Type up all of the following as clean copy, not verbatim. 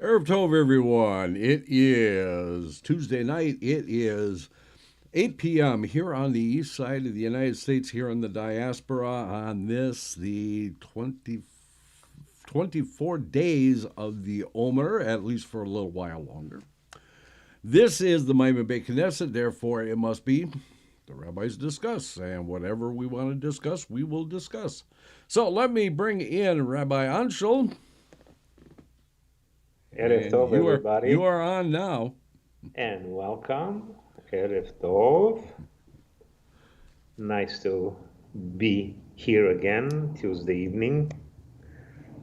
Erev Tov, everyone. It is Tuesday night. It is 8 p.m. here on the east side of the United States, here in the diaspora, on the 24 days of the Omer, at least for a little while longer. This is the Maimon Beit Knesset, therefore it must be the Rabbis Discuss, and whatever we want to discuss, we will discuss. So let me bring in Rabbi Ancel. Erev Tov, everybody. You are on now. And welcome. Erev Tov. Nice to be here again, Tuesday evening.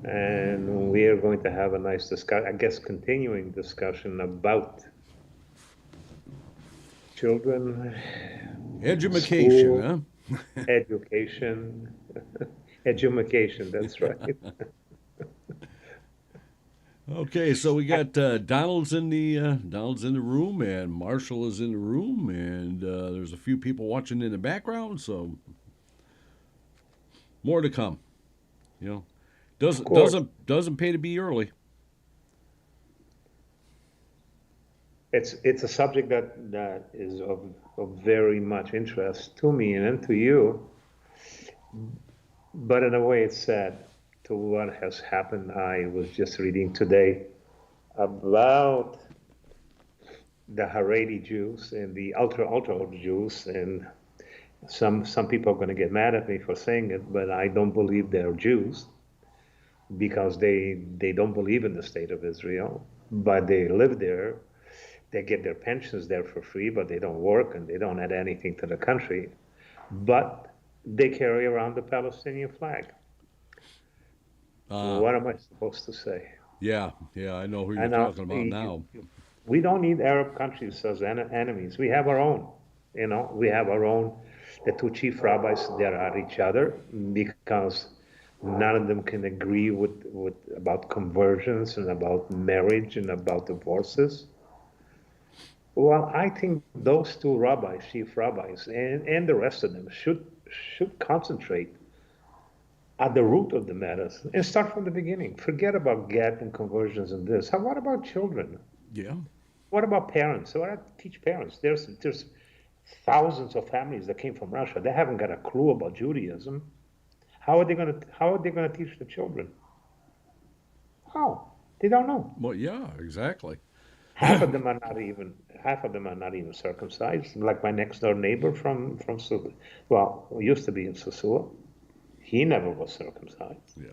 And we are going to have a nice discussion, I guess, continuing discussion about children. Education, huh? Education. Education, that's right. Okay, so we got Donald's in the room, and Marshall is in the room, and there's a few people watching in the background. So more to come. You know, doesn't pay to be early. It's a subject that is of very much interest to me and to you, but in a way it's sad to what has happened. I was just reading today about the Haredi Jews and the ultra Jews, and some people are going to get mad at me for saying it, but I don't believe they're Jews because they don't believe in the state of Israel, but they live there. They get their pensions there for free, but they don't work and they don't add anything to the country. But they carry around the Palestinian flag. What am I supposed to say? Yeah, I know who you're talking about now. We don't need Arab countries as enemies. We have our own. We have our own. The two chief rabbis, they're at each other because none of them can agree with about conversions and about marriage and about divorces. Well, I think those two rabbis, chief rabbis, and the rest of them should concentrate at the root of the matters and start from the beginning. Forget about get and conversions and this. What about children? Yeah. What about parents? What about teach parents? There's thousands of families that came from Russia. They haven't got a clue about Judaism. How are they going to teach the children? How? They don't know. Well, yeah, exactly. Half of them are not even circumcised. Like my next door neighbor from used to be in Sosua. He never was circumcised. Yeah.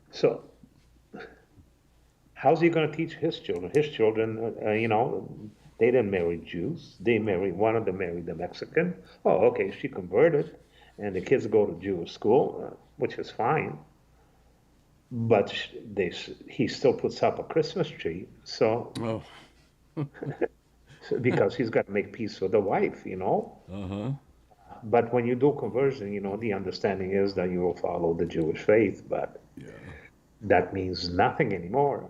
So, how's he going to teach his children? His children, they didn't marry Jews. One of them married a Mexican. Oh, okay, she converted, and the kids go to Jewish school, which is fine. But he still puts up a Christmas tree. So, because he's got to make peace with the wife, Uh-huh. But when you do conversion, the understanding is that you will follow the Jewish faith, but that means nothing anymore,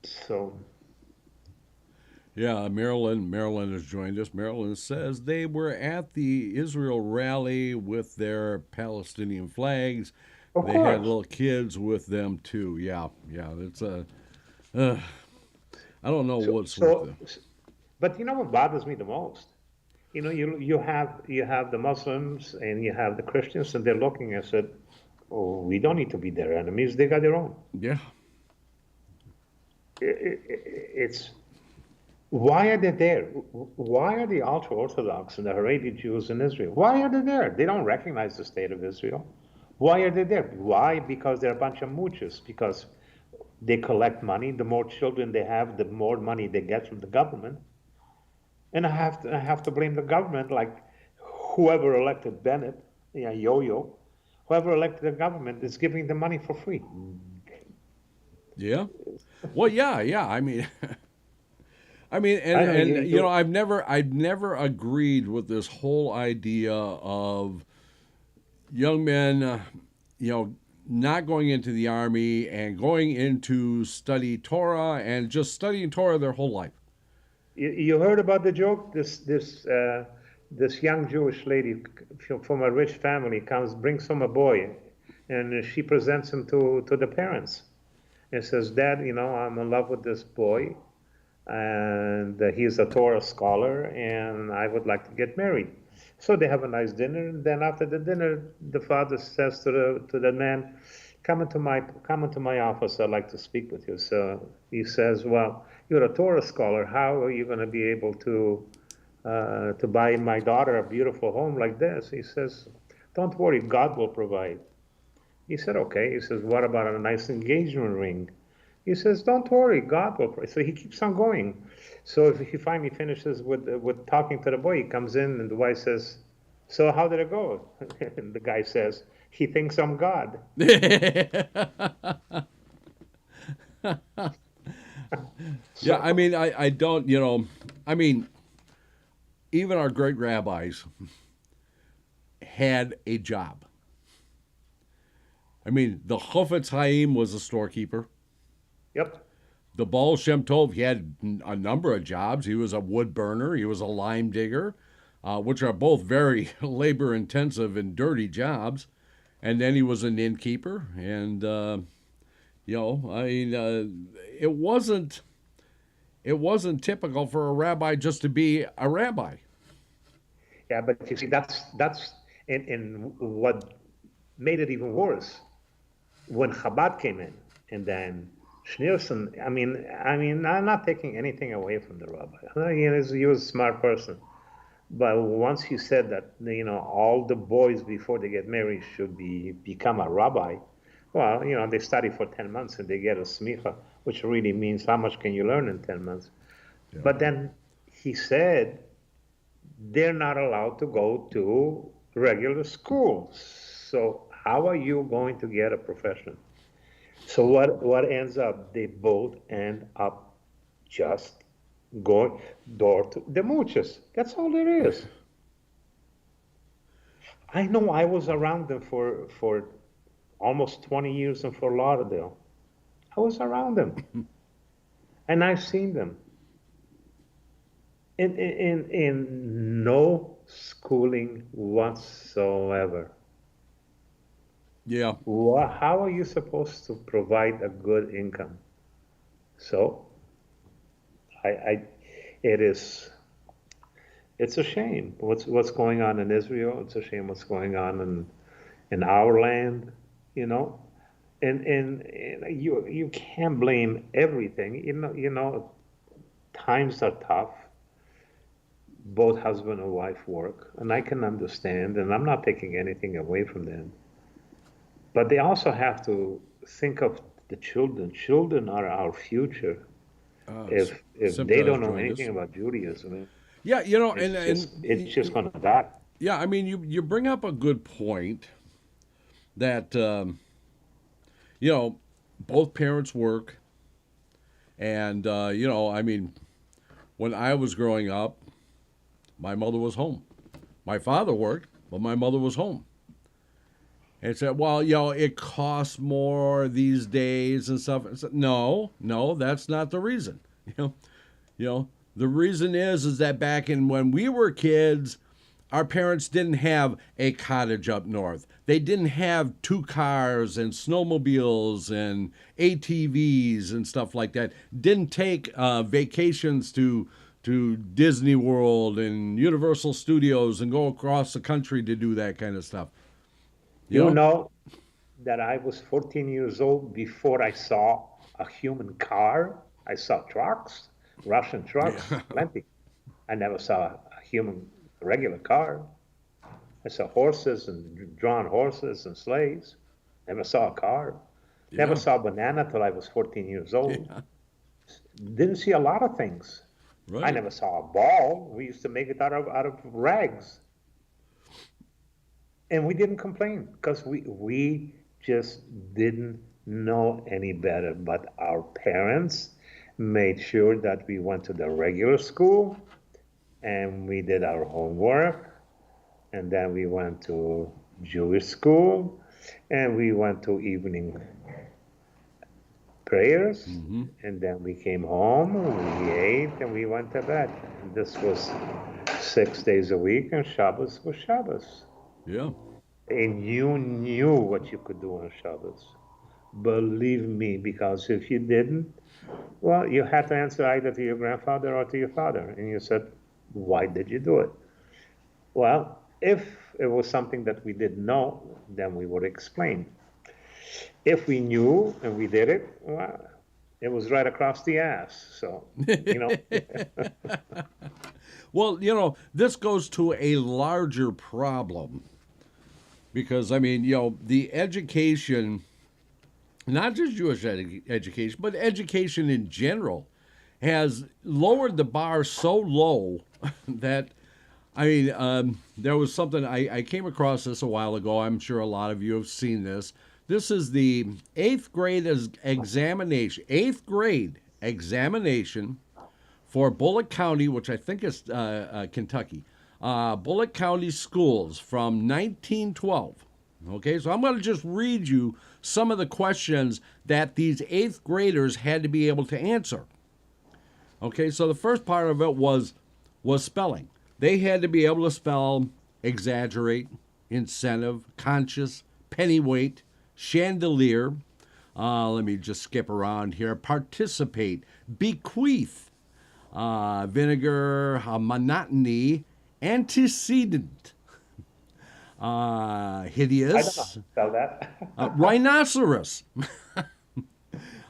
So. Yeah, Marilyn has joined us. Marilyn says they were at the Israel rally with their Palestinian flags. Of they course. had little kids with them too. Yeah. It's I don't know what's with them. But you know what bothers me the most? You have the Muslims and you have the Christians, and they're looking and said, "Oh, we don't need to be their enemies. They got their own." Yeah. It's why are they there? Why are the ultra-Orthodox and the Haredi Jews in Israel? Why are they there? They don't recognize the state of Israel. Why are they there? Why? Because they're a bunch of mooches. Because they collect money. The more children they have, the more money they get from the government. And I have to blame the government, like whoever elected Bennett, Yo-Yo, whoever elected the government is giving the money for free. Yeah. Well, yeah. I mean, I've never agreed with this whole idea of young men, not going into the army and going into study Torah and just studying Torah their whole life. You heard about the joke? This young Jewish lady from a rich family brings home a boy, and she presents him to the parents and says, Dad, I'm in love with this boy, and he's a Torah scholar, and I would like to get married. So they have a nice dinner, and then after the dinner, the father says to the man, come into my office. I'd like to speak with you. So he says, well, you're a Torah scholar. How are you going to be able to buy my daughter a beautiful home like this? He says, don't worry, God will provide. He said, okay. He says, what about a nice engagement ring? He says, don't worry, God will provide. So he keeps on going. So if he finally finishes with talking to the boy, he comes in and the wife says, so how did it go? And the guy says, he thinks I'm God. Yeah, I mean, I don't, I mean, even our great rabbis had a job. I mean, the Chofetz Chaim was a storekeeper. Yep. The Baal Shem Tov, he had a number of jobs. He was a wood burner. He was a lime digger, which are both very labor-intensive and dirty jobs. And then he was an innkeeper. And, I mean, it wasn't typical for a rabbi just to be a rabbi. Yeah, but you see, that's and what made it even worse when Chabad came in, and then Schneerson. I mean, I'm not taking anything away from the rabbi. He was a smart person, but once he said that all the boys before they get married should become a rabbi, well, they study for 10 months and they get a smicha, which really means how much can you learn in 10 months. Yeah. But then he said they're not allowed to go to regular school. So how are you going to get a profession? So what ends up? They both end up just going door to the mooches. That's all there is. I know I was around them for almost 20 years in Fort Lauderdale. I was around them. And I've seen them. In no schooling whatsoever. Yeah. How are you supposed to provide a good income? So, it's a shame what's going on in Israel. It's a shame what's going on in our land, and you can't blame everything. Times are tough. Both husband and wife work, and I can understand, and I'm not taking anything away from them. But they also have to think of the children. Children are our future. If they don't know anything about Judaism, yeah, it's just going to die. Yeah, I mean, you bring up a good point that both parents work, and I mean, when I was growing up, my mother was home. My father worked, but my mother was home. And said, well, it costs more these days and stuff. I said, no, that's not the reason. The reason is that back in when we were kids, our parents didn't have a cottage up north. They didn't have 2 cars and snowmobiles and ATVs and stuff like that. Didn't take vacations to Disney World and Universal Studios and go across the country to do that kind of stuff. You know that I was 14 years old before I saw a human car. I saw trucks, Russian trucks, plenty. I never saw a human regular car. I saw horses and drawn horses and sleighs. Never saw a car. Never saw a banana till I was 14 years old. Didn't see a lot of things. Right. I never saw a ball. We used to make it out of rags. And we didn't complain because we just didn't know any better. But our parents made sure that we went to the regular school and we did our homework. And then we went to Jewish school and we went to evening prayers. Mm-hmm. And then we came home and we ate and we went to bed. And this was 6 days a week and Shabbos was Shabbos. Yeah. and you knew what you could do on Shabbos. Believe me, because if you didn't, well, you had to answer either to your grandfather or to your father. And you said, why did you do it? Well, if it was something that we didn't know, then we would explain. If we knew and we did it, well, it was right across the ass. So, you know. Well, this goes to a larger problem because, I mean, the education, not just Jewish education, but education in general, has lowered the bar so low that, I mean, there was something, I came across this a while ago. I'm sure a lot of you have seen this. This is the eighth grade examination for Bullock County, which I think is Kentucky. Bullock County schools from 1912. Okay, so I'm going to just read you some of the questions that these eighth graders had to be able to answer. Okay, so the first part of it was spelling. They had to be able to spell exaggerate, incentive, conscious, pennyweight, chandelier. Let me just skip around here. Participate, bequeath, vinegar, monotony, antecedent, hideous, I don't know how to spell that. rhinoceros.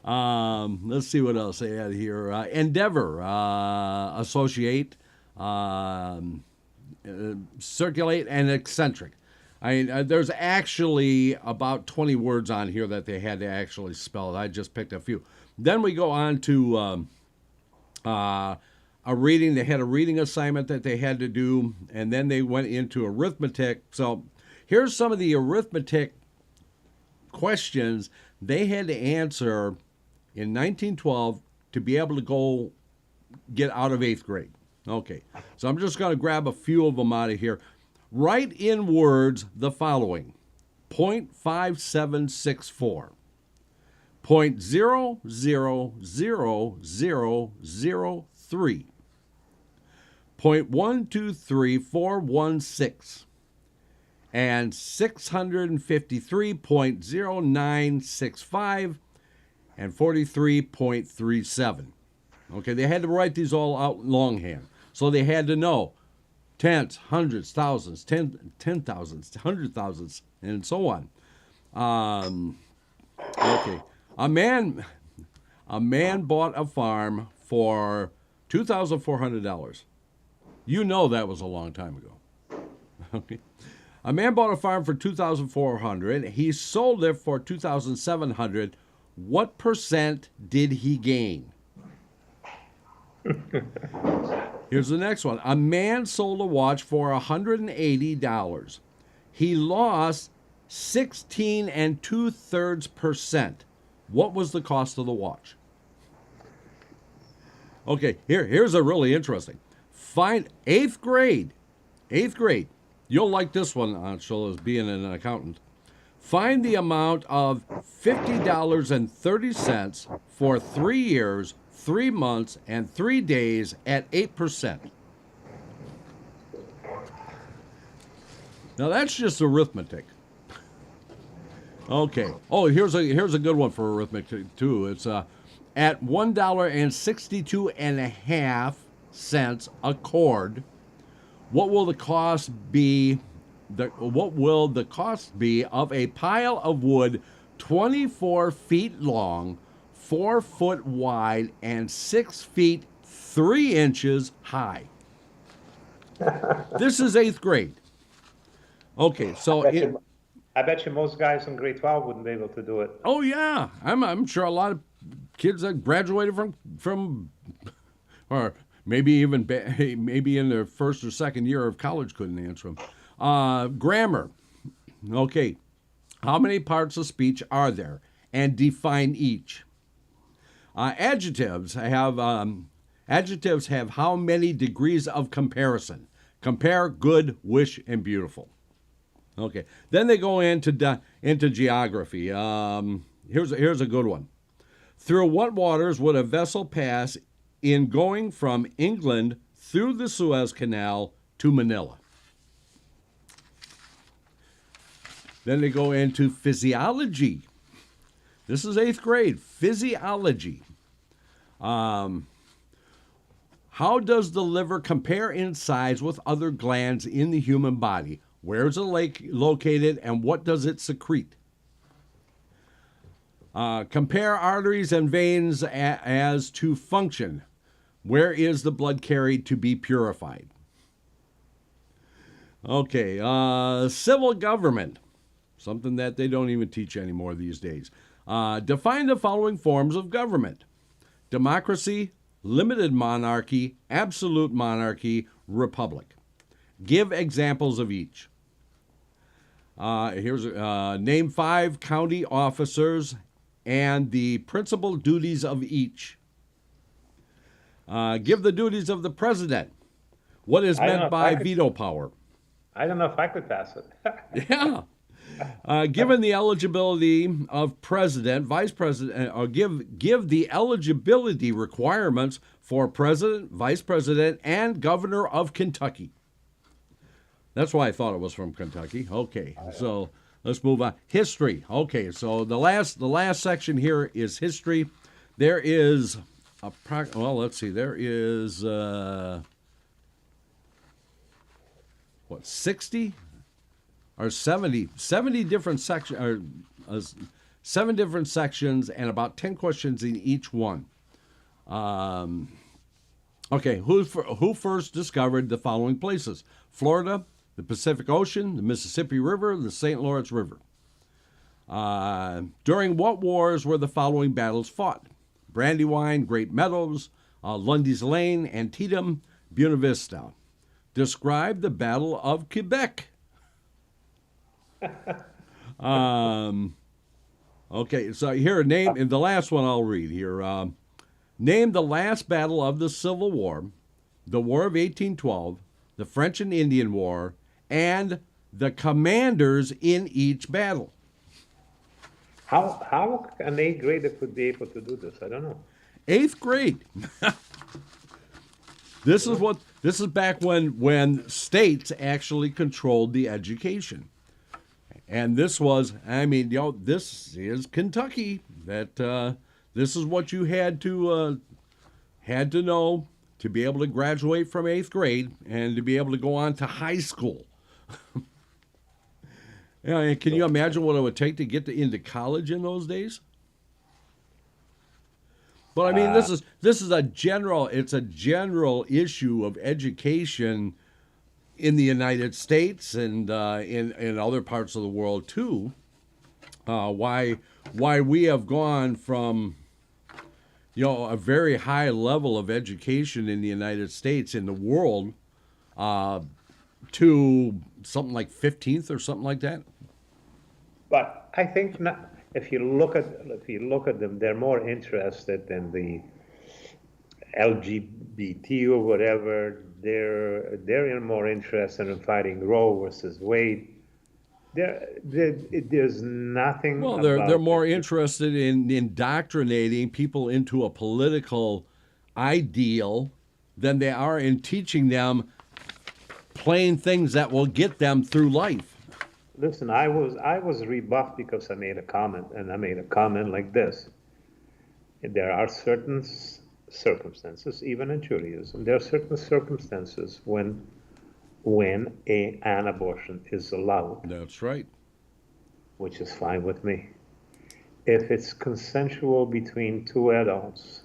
Let's see what else they had here. Endeavor, associate, circulate, and eccentric. I mean, there's actually about 20 words on here that they had to actually spell. I just picked a few. Then we go on to a reading. They had a reading assignment that they had to do, and then they went into arithmetic. So here's some of the arithmetic questions they had to answer in 1912 to be able to go get out of eighth grade. Okay, so I'm just going to grab a few of them out of here. Write in words the following: 0.5764, 0.000003, 0.123416, and 653.0965 and 43.37. Okay, they had to write these all out in longhand. So they had to know tenths, hundreds, thousands, ten thousands, hundred thousands, and so on. Okay, a man bought a farm for $2,400. You know that was a long time ago. Okay, a man bought a farm for $2,400. He sold it for $2,700. What percent did he gain? Here's the next one. A man sold a watch for $180. He lost 16 2/3%. What was the cost of the watch? Okay, here's a really interesting. Find eighth grade. You'll like this one, Ancel, as being an accountant. Find the amount of $50.30 for 3 years, 3 months, and 3 days at 8%. Now that's just arithmetic. Okay. Oh, here's a good one for arithmetic too. It's at $1.62.5 a cord. What will the cost be? What will the cost be of a pile of wood 24 feet long, 4 foot wide, and 6 feet 3 inches high? This is eighth grade. Okay, so I bet you most guys in grade 12 wouldn't be able to do it. oh yeah, I'm sure a lot of kids that graduated from or maybe even maybe in their first or second year of college couldn't answer them. Grammar. Okay, how many parts of speech are there, and define each. Adjectives have how many degrees of comparison? Compare good, wish, and beautiful. Okay, then they go into geography. Here's a good one. Through what waters would a vessel pass in going from England through the Suez Canal to Manila? Then they go into physiology. This is 8th grade, physiology. How does the liver compare in size with other glands in the human body? Where is it located, and what does it secrete? Compare arteries and veins as to function. Where is the blood carried to be purified? Okay, civil government, something that they don't even teach anymore these days. Define the following forms of government: democracy, limited monarchy, absolute monarchy, republic. Give examples of each. Here's name 5 county officers and the principal duties of each. Give the duties of the president. What is meant by veto power? I don't know if I could pass it. Yeah. Given the eligibility of president, vice president, or give the eligibility requirements for president, vice president, and governor of Kentucky. That's why I thought it was from Kentucky. Okay, so let's move on. History. Okay, so the last section here is history. There is let's see. There is 60 or 70 different sections, or 7 different sections, and about 10 questions in each one. Okay, who first discovered the following places? Florida, the Pacific Ocean, the Mississippi River, the St. Lawrence River. During what wars were the following battles fought? Brandywine, Great Meadows, Lundy's Lane, Antietam, Buena Vista. Describe the Battle of Quebec. Okay, so here, name, and the last one I'll read here. Name the last battle of the Civil War, the War of 1812, the French and Indian War, and the commanders in each battle. How an 8th grader could be able to do this? I don't know. 8th grade. This is back when states actually controlled the education. And this was, this is Kentucky. That this is what you had to know to be able to graduate from 8th grade and to be able to go on to high school. Yeah, can you imagine what it would take to get into college in those days? But I mean, this is a general issue of education in the United States and in other parts of the world too. Why we have gone from a very high level of education in the United States, in the world, to something like 15th or something like that. But I think not. If you look at them, they're more interested in the LGBT or whatever. They're more interested in fighting Roe versus Wade. There's nothing. Well, they're more interested in indoctrinating people into a political ideal than they are in teaching them plain things that will get them through life. Listen, I was rebuffed because I made a comment, and I made a comment like this. There are certain circumstances, even in Judaism, there are certain circumstances when an abortion is allowed. That's right. Which is fine with me. If it's consensual between 2 adults,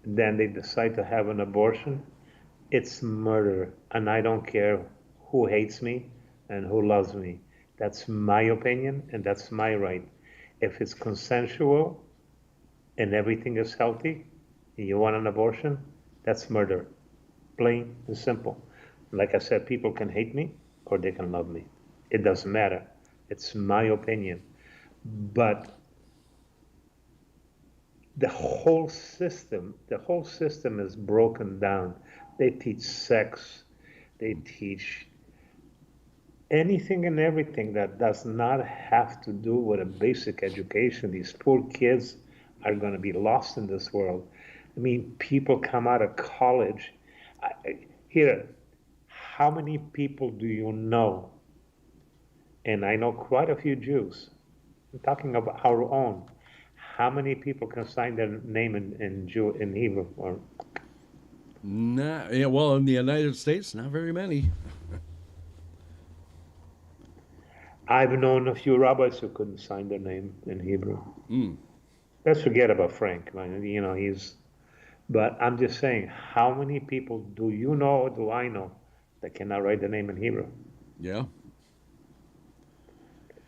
then they decide to have an abortion, it's murder, and I don't care who hates me and who loves me. That's my opinion, and that's my right. If it's consensual and everything is healthy, and you want an abortion, that's murder. Plain and simple. Like I said, people can hate me or they can love me. It doesn't matter. It's my opinion. But the whole system is broken down. They teach sex. They teach anything and everything that does not have to do with a basic education. These poor kids are going to be lost in this world. I mean, people come out of college. Here, how many people do you know and I know quite a few Jews. I'm talking about our own. How many people can sign their name in Hebrew? Or Not, yeah, well, in the United States, not very many. I've known a few rabbis who couldn't sign their name in Hebrew. Mm. Let's forget about Frank. You know, he's. But I'm just saying, how many people do you know, or do I know, that cannot write the name in Hebrew? Yeah.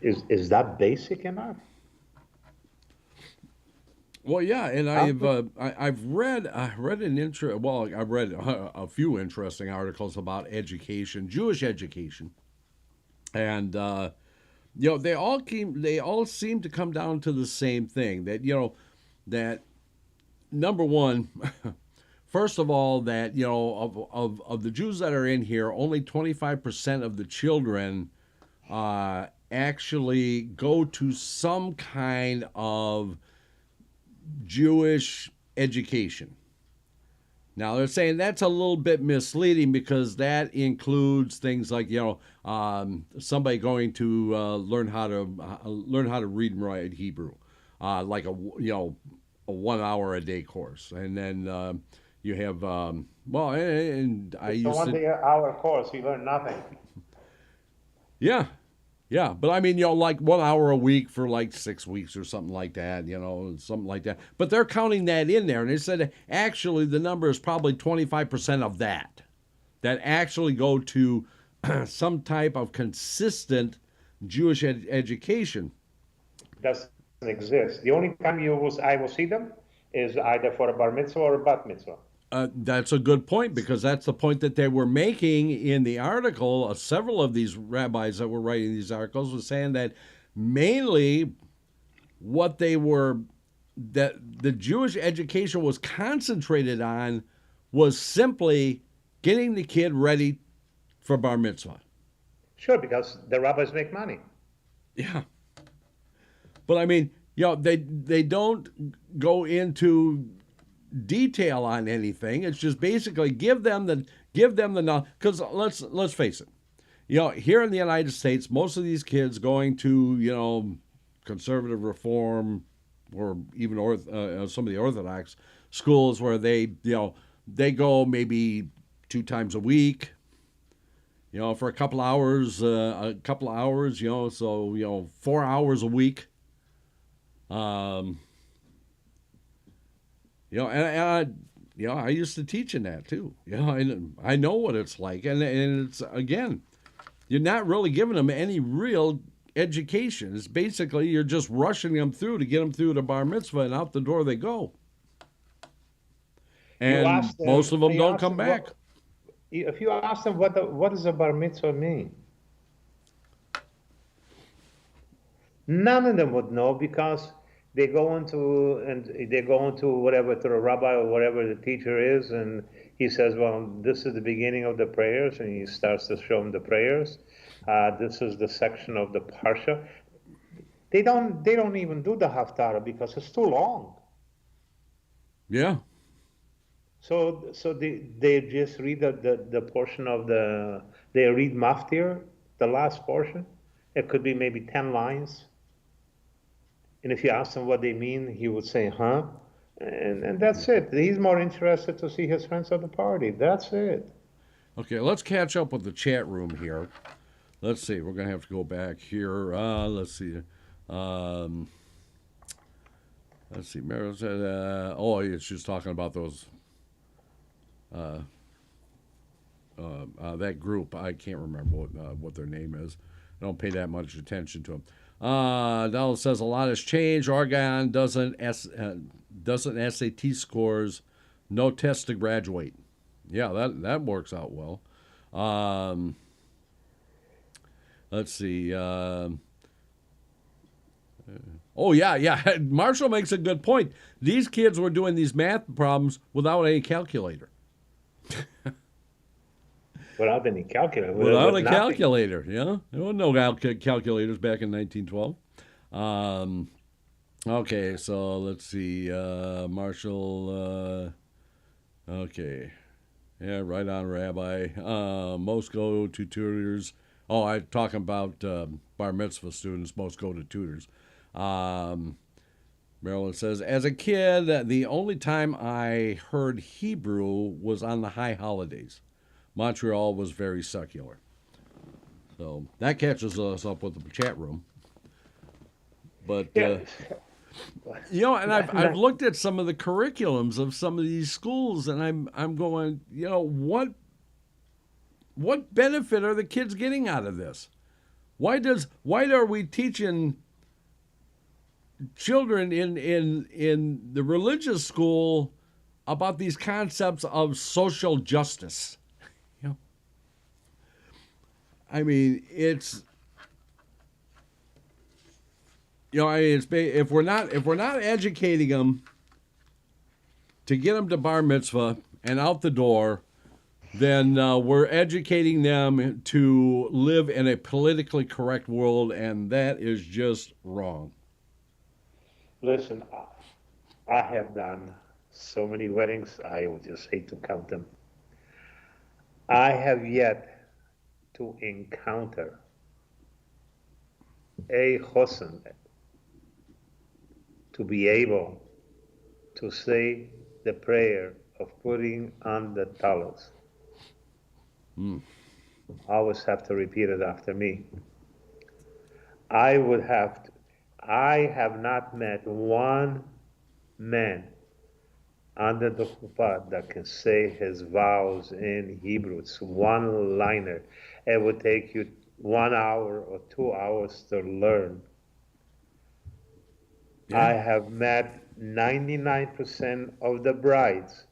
Is that basic enough? Well, yeah, and How I've read I've read a few interesting articles about education, Jewish education, and they all seem to come down to the same thing, that that number one, first of all, that of the Jews that are in here, only 25% of the children actually go to some kind of Jewish education. Now they're saying that's a little bit misleading, because that includes things like somebody going to learn how to read and write Hebrew, like a 1 hour a day course, and then you have and I it's a used one to. day hour course, you learn nothing. Yeah, yeah, but I mean, like 1 hour a week for like 6 weeks or something like that, something like that. But they're counting that in there, and they said actually the number is probably 25% of that actually go to some type of consistent Jewish education. Doesn't exist. The only time I will see them is either for a bar mitzvah or a bat mitzvah. That's a good point, because that's the point that they were making in the article. Several of these rabbis that were writing these articles were saying that mainly what they were that the Jewish education was concentrated on was simply getting the kid ready for bar mitzvah. Sure, because the rabbis make money. Yeah, but I mean, they don't go into detail on anything. It's just basically give them the knowledge. Because let's face it, here in the United States, most of these kids going to conservative reform, or even some of the Orthodox schools, where they go maybe 2 times a week, for a couple hours, so 4 hours a week. I used to teach in that too. I know what it's like, and it's, again, you're not really giving them any real education. It's basically you're just rushing them through to get them through the bar mitzvah, and out the door they go. And most of them don't come back. If you ask them what does a bar mitzvah mean, none of them would know, because they go into whatever, to the rabbi or whatever the teacher is, and he says, well, this is the beginning of the prayers, and he starts to show them the prayers. This is the section of the parsha. They don't even do the haftarah, because it's too long. Yeah. So they just read the portion of they read maftir, the last portion. It could be maybe 10 lines. And if you ask him what they mean, he would say, huh? And that's it. He's more interested to see his friends at the party. That's it. Okay, let's catch up with the chat room here. Let's see. We're going to have to go back here. Let's see. Let's see. Meryl said, it's just talking about those, that group. I can't remember what their name is. I don't pay that much attention to them. Donald says a lot has changed. Oregon doesn't SAT scores, no test to graduate. Yeah, that works out well. Let's see. Yeah. Marshall makes a good point. These kids were doing these math problems without any calculator. Without any calculator. Without a calculator, yeah. There were no calculators back in 1912. Okay, so let's see. Marshall, okay. Yeah, right on, Rabbi. Most go to tutors Oh, I'm talking about bar mitzvah students. Most go to tutors. Um, Marilyn says, as a kid, the only time I heard Hebrew was on the high holidays. Montreal was very secular. So that catches us up with the chat room. But, Yeah. and I've looked at some of the curriculums of some of these schools, and I'm going, what benefit are the kids getting out of this? Why are we teaching children in the religious school about these concepts of social justice? I mean, it's if we're not educating them to get them to bar mitzvah and out the door, then we're educating them to live in a politically correct world, and that is just wrong. Listen, I have done so many weddings, I would just hate to count them. I have yet to encounter a chosen to be able to say the prayer of putting on the talis. Always have to repeat it after me. I have not met one man under the chuppah that can say his vows in Hebrew. It's one-liner. It would take you 1 hour or 2 hours to learn. Yeah. I have met 99% of the brides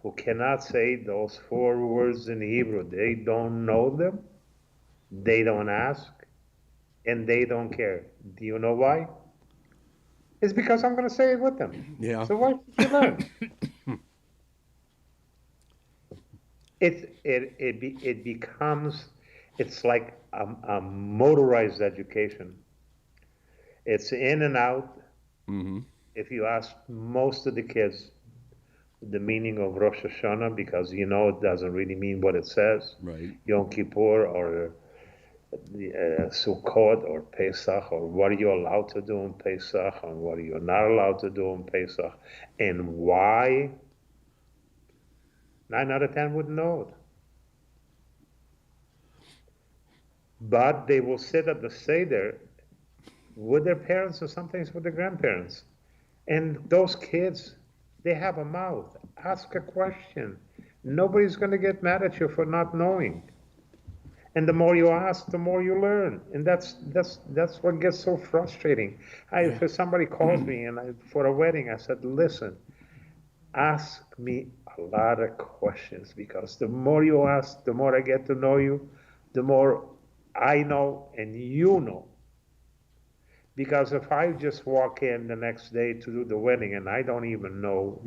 who cannot say those 4 words in Hebrew. They don't know them, they don't ask, and they don't care. Do you know why? It's because I'm going to say it with them. Yeah. So why should you learn? It becomes, it's like a motorized education. It's in and out. Mm-hmm. If you ask most of the kids the meaning of Rosh Hashanah, because it doesn't really mean what it says. Right. Yom Kippur or Sukkot or Pesach, or what are you allowed to do in Pesach and what are you not allowed to do in Pesach, and why? 9 out of 10 wouldn't know it. But they will sit at the Seder with their parents or sometimes with their grandparents. And those kids, they have a mouth. Ask a question. Nobody's going to get mad at you for not knowing. And the more you ask, the more you learn. And that's what gets so frustrating. If somebody calls me for a wedding, I said, listen, ask me a lot of questions, because the more you ask, the more I get to know you, the more I know and you know. Because if I just walk in the next day to do the wedding and I don't even know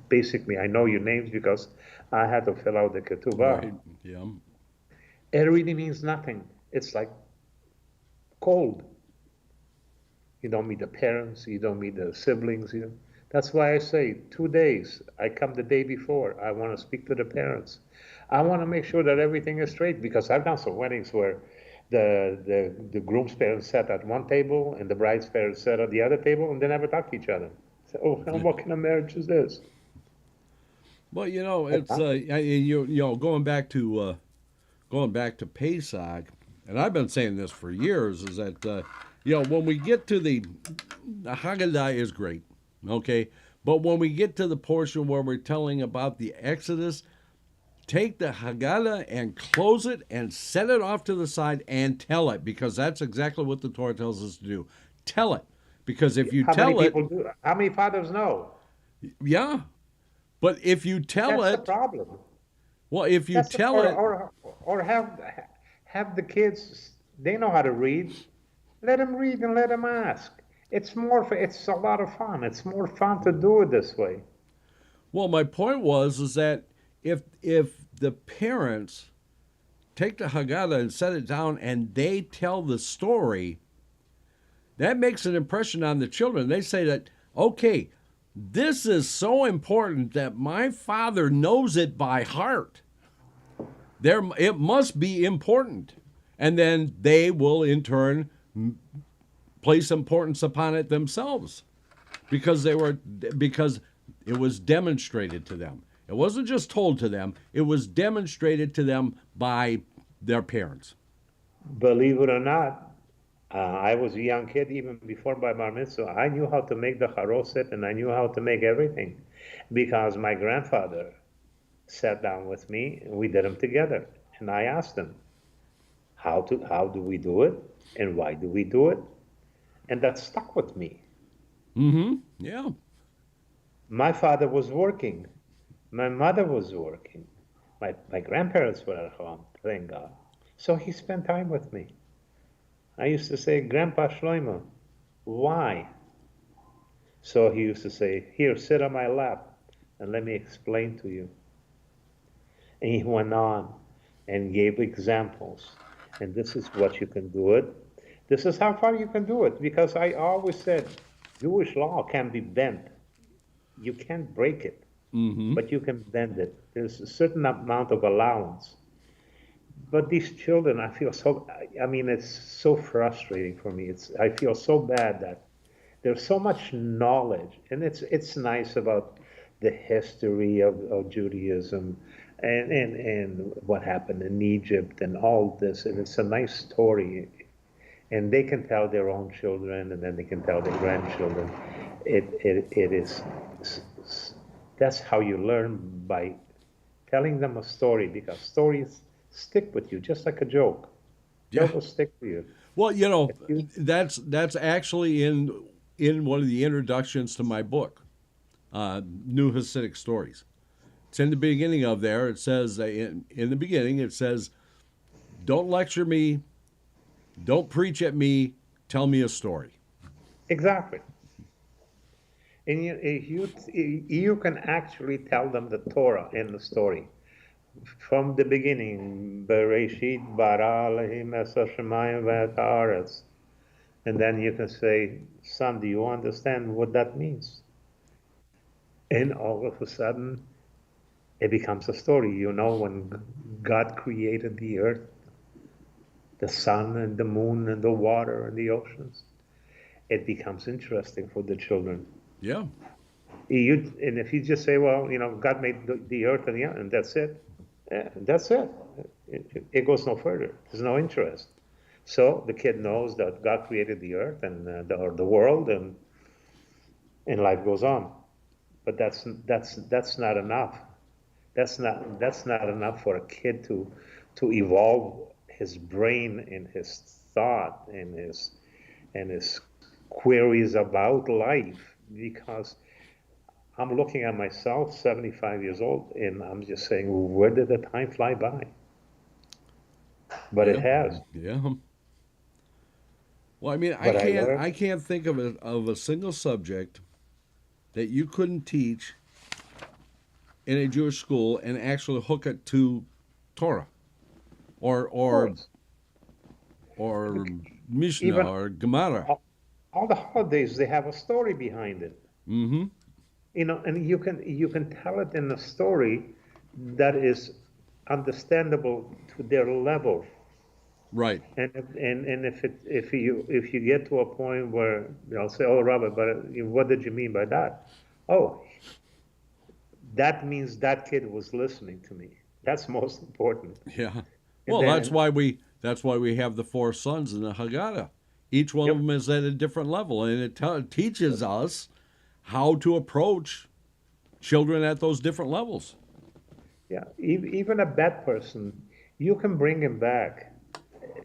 basically I know your names because I had to fill out the ketubah. Right. Yeah. It really means nothing. It's like cold. You don't meet the parents, you don't meet the siblings. That's why I say 2 days. I come the day before. I want to speak to the parents. I want to make sure that everything is straight, because I've done some weddings where the groom's parents sat at one table and the bride's parents sat at the other table and they never talked to each other. So, what kind of marriage is this? Well, it's going back to Pesach, and I've been saying this for years, is that when we get to the Haggadah is great, okay, but when we get to the portion where we're telling about the Exodus, take the Haggadah and close it and set it off to the side and tell it, because that's exactly what the Torah tells us to do. Tell it, because if you tell it, how many fathers know? Yeah, but if you tell That's it, the problem. Well, if you tell it, or have the kids, they know how to read. Let them read and let them ask. It's a lot of fun. It's more fun to do it this way. Well, my point is that if the parents take the Haggadah and set it down and they tell the story, that makes an impression on the children. They say that, okay, this is so important that my father knows it by heart. It must be important. and then they will in turn place importance upon it themselves because because it was demonstrated to them. It wasn't just told to them, it was demonstrated to them by their parents. Believe it or not, I was a young kid even before my bar mitzvah. I knew how to make the charoset and I knew how to make everything because my grandfather sat down with me and we did them together. And I asked him, how do we do it and why do we do it? And that stuck with me. Mm-hmm. Yeah. My father was working. My mother was working. My grandparents were at home, thank God. So he spent time with me. I used to say, Grandpa Shloimo, why? So he used to say, here, sit on my lap and let me explain to you. And he went on and gave examples. And this is what you can do it. This is how far you can do it. Because I always said, Jewish law can be bent. You can't break it, but you can bend it. There's a certain amount of allowance. But these children, I mean, it's so frustrating for me. I feel so bad that there's so much knowledge, and it's nice about the history of Judaism and what happened in Egypt and all this, and it's a nice story. And they can tell their own children, and then they can tell their grandchildren. It is, that's how you learn, by telling them a story, because stories stick with you, just like a joke. Yeah. Joke will stick with you. Well, you know, that's actually in one of the introductions to my book, New Hasidic Stories. It's in the beginning of there. It says in the beginning, it says, "Don't lecture me, don't preach at me, tell me a story." Exactly. And you can actually tell them the Torah in the story. From the beginning, Bereshit bara Elohim es hashamayim ve'et haaretz. And then you can say, son, do you understand what that means? And all of a sudden, it becomes a story. You know, when God created the earth, the sun and the moon and the water and the oceans, it becomes interesting for the children. Yeah. And if you just say, well, you know, God made the earth and that's it, that's it. It goes no further. There's no interest. So the kid knows that God created the earth and the world, and life goes on. But that's not enough. That's not enough for a kid to evolve his brain and his thought and his queries about life, because I'm looking at myself, 75 years old, and I'm just saying, where did the time fly by? But yeah. it has. Yeah. Well, I mean, But I can't think of a single subject that you couldn't teach in a Jewish school and actually hook it to Torah or Mishnah Even or Gemara. all the holidays, they have a story behind it. Mm-hmm. You know, and you can tell it in a story that is understandable to their level. Right. And if you get to a point where they'll say, "Oh, Rabbi, but what did you mean by that?" Oh, that means that kid was listening to me. That's most important. Yeah. And Well, then, that's why we have the four sons in the Haggadah. Each one of them is at a different level, and it teaches us how to approach children at those different levels. yeah, even a bad person, you can bring him back.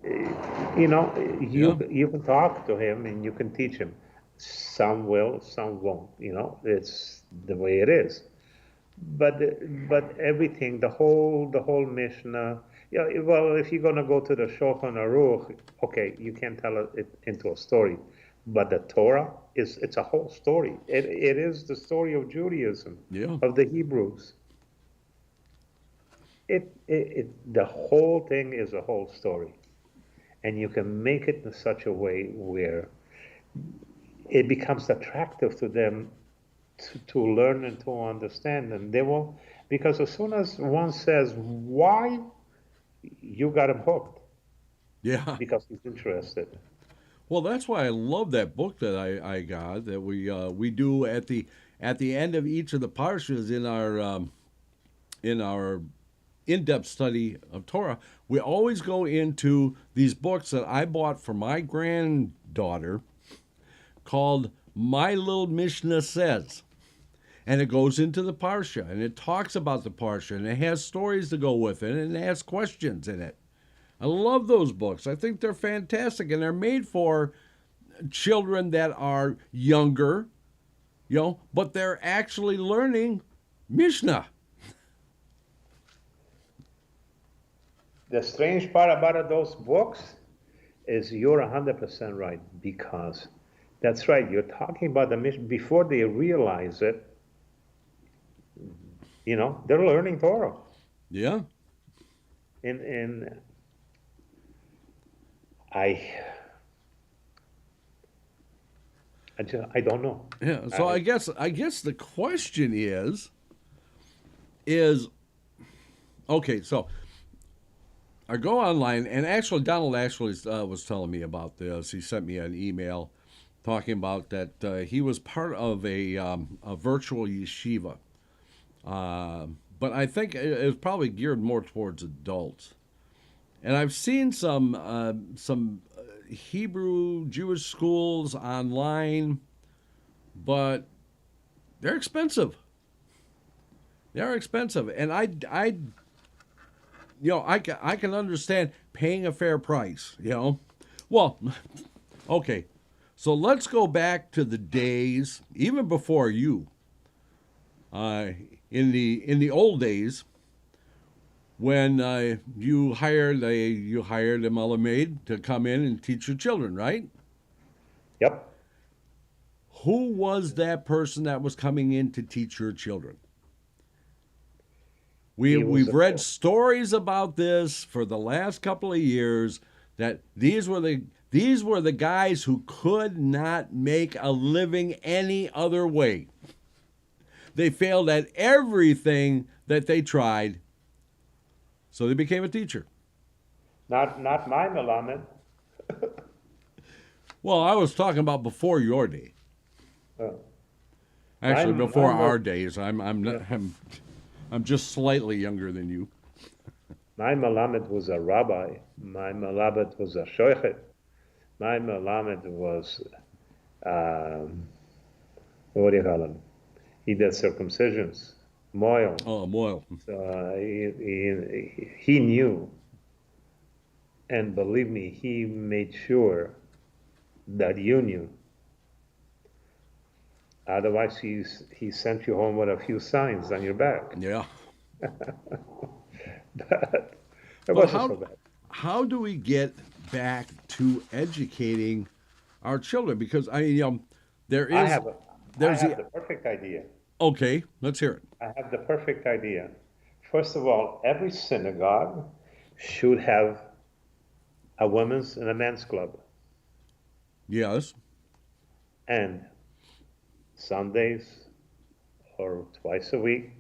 You know, you can talk to him and you can teach him. Some will, some won't. You know, it's the way it is. But everything, the whole Mishnah. Yeah, well, if you're gonna go to the Shulchan Aruch, okay, you can tell it into a story. But the Torah it's a whole story. It is the story of Judaism, of the Hebrews. The whole thing is a whole story. And you can make it in such a way where it becomes attractive to them to learn and to understand. And they will, because as soon as one says why, you got them hooked. Yeah. because he's interested. Well, that's why I love that book that I got that we do at the end of each of the parshas in our in-depth study of Torah. We always go into these books that I bought for my granddaughter called My Little Mishnah Says. And it goes into the parsha and it talks about the parsha and it has stories to go with it and it has questions in it. I love those books. I think they're fantastic and they're made for children that are younger, but they're actually learning Mishnah. The strange part about those books is you're 100% right, because that's right. You're talking about the mission before they realize it. They're learning Torah, Yeah. and I I don't know. Yeah. So I guess the question is okay, so I go online, and actually, Donald actually was telling me about this. He sent me an email talking about that he was part of a virtual yeshiva, but I think it was probably geared more towards adults. And I've seen some Hebrew Jewish schools online, but they're expensive. They're expensive, and I can understand paying a fair price, Well, okay. So let's go back to the days, even before you, in the old days, when you hired a mother maid to come in and teach your children, right? Yep. Who was that person that was coming in to teach your children? We've read stories about this for the last couple of years that these were the guys who could not make a living any other way. They failed at everything that they tried, so they became a teacher. Not my Melamed. Well, I was talking about before your day. Actually, before our days. I'm just slightly younger than you. My Melamed was a rabbi. My Melamed was a shoichet. My Melamed was, what do you call him? He did circumcisions, moil. Oh, moil. So he knew, and believe me, he made sure that you knew. Otherwise, he sent you home with a few signs on your back. Yeah. But it wasn't so bad. How do we get back to educating our children? Because there is. I have the perfect idea. Okay, let's hear it. I have the perfect idea. First of all, every synagogue should have a women's and a men's club. Yes. And Sundays or twice a week,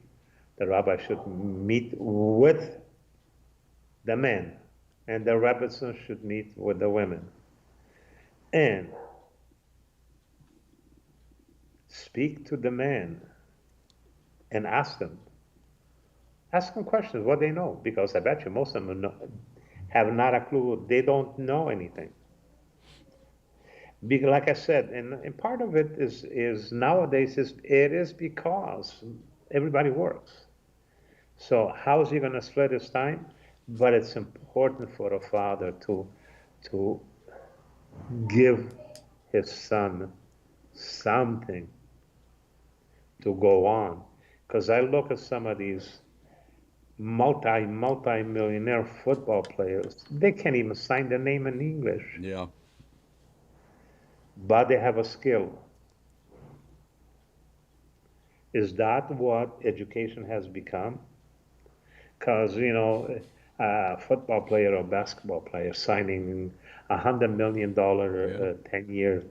the rabbi should meet with the men, and the rabbis should meet with the women. And speak to the men and ask them questions, what they know, because I bet you most of them have not a clue. They don't know anything. Like I said, and part of it is nowadays it is because everybody works. So how is he going to split his time? But it's important for a father to give his son something to go on. Because I look at some of these multi-millionaire football players, they can't even sign their name in English. Yeah. But they have a skill. Is that what education has become? Because, a football player or basketball player signing $100 million 10 years,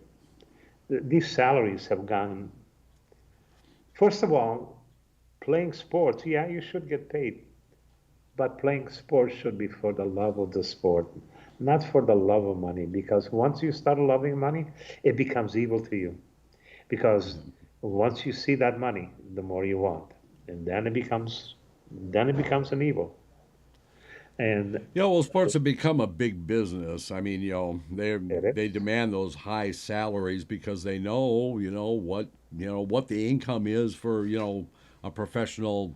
these salaries have gone. First of all, playing sports, yeah, you should get paid. But playing sports should be for the love of the sport, not for the love of money, because once you start loving money, it becomes evil to you. Because once you see that money, the more you want, and then it becomes an evil. And Well, sports have become a big business. I mean, it they is. demand those high salaries because they know, what the income is for, a professional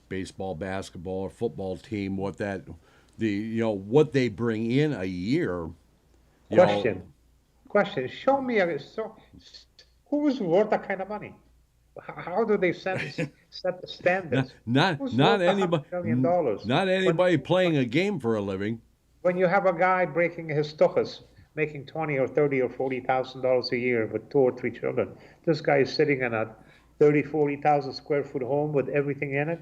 baseball, basketball, or football team. What they bring in a year. You know, Question, question. Show me who's worth that kind of money? How do they set the not standards? not Who's not worth anybody, $100 million? not When anybody playing a game for a living. when you have a guy breaking his tuchus, making 20 or 30 or $40,000 a year with two or three children, this guy is sitting in a 30, 40,000 square foot home with everything in it,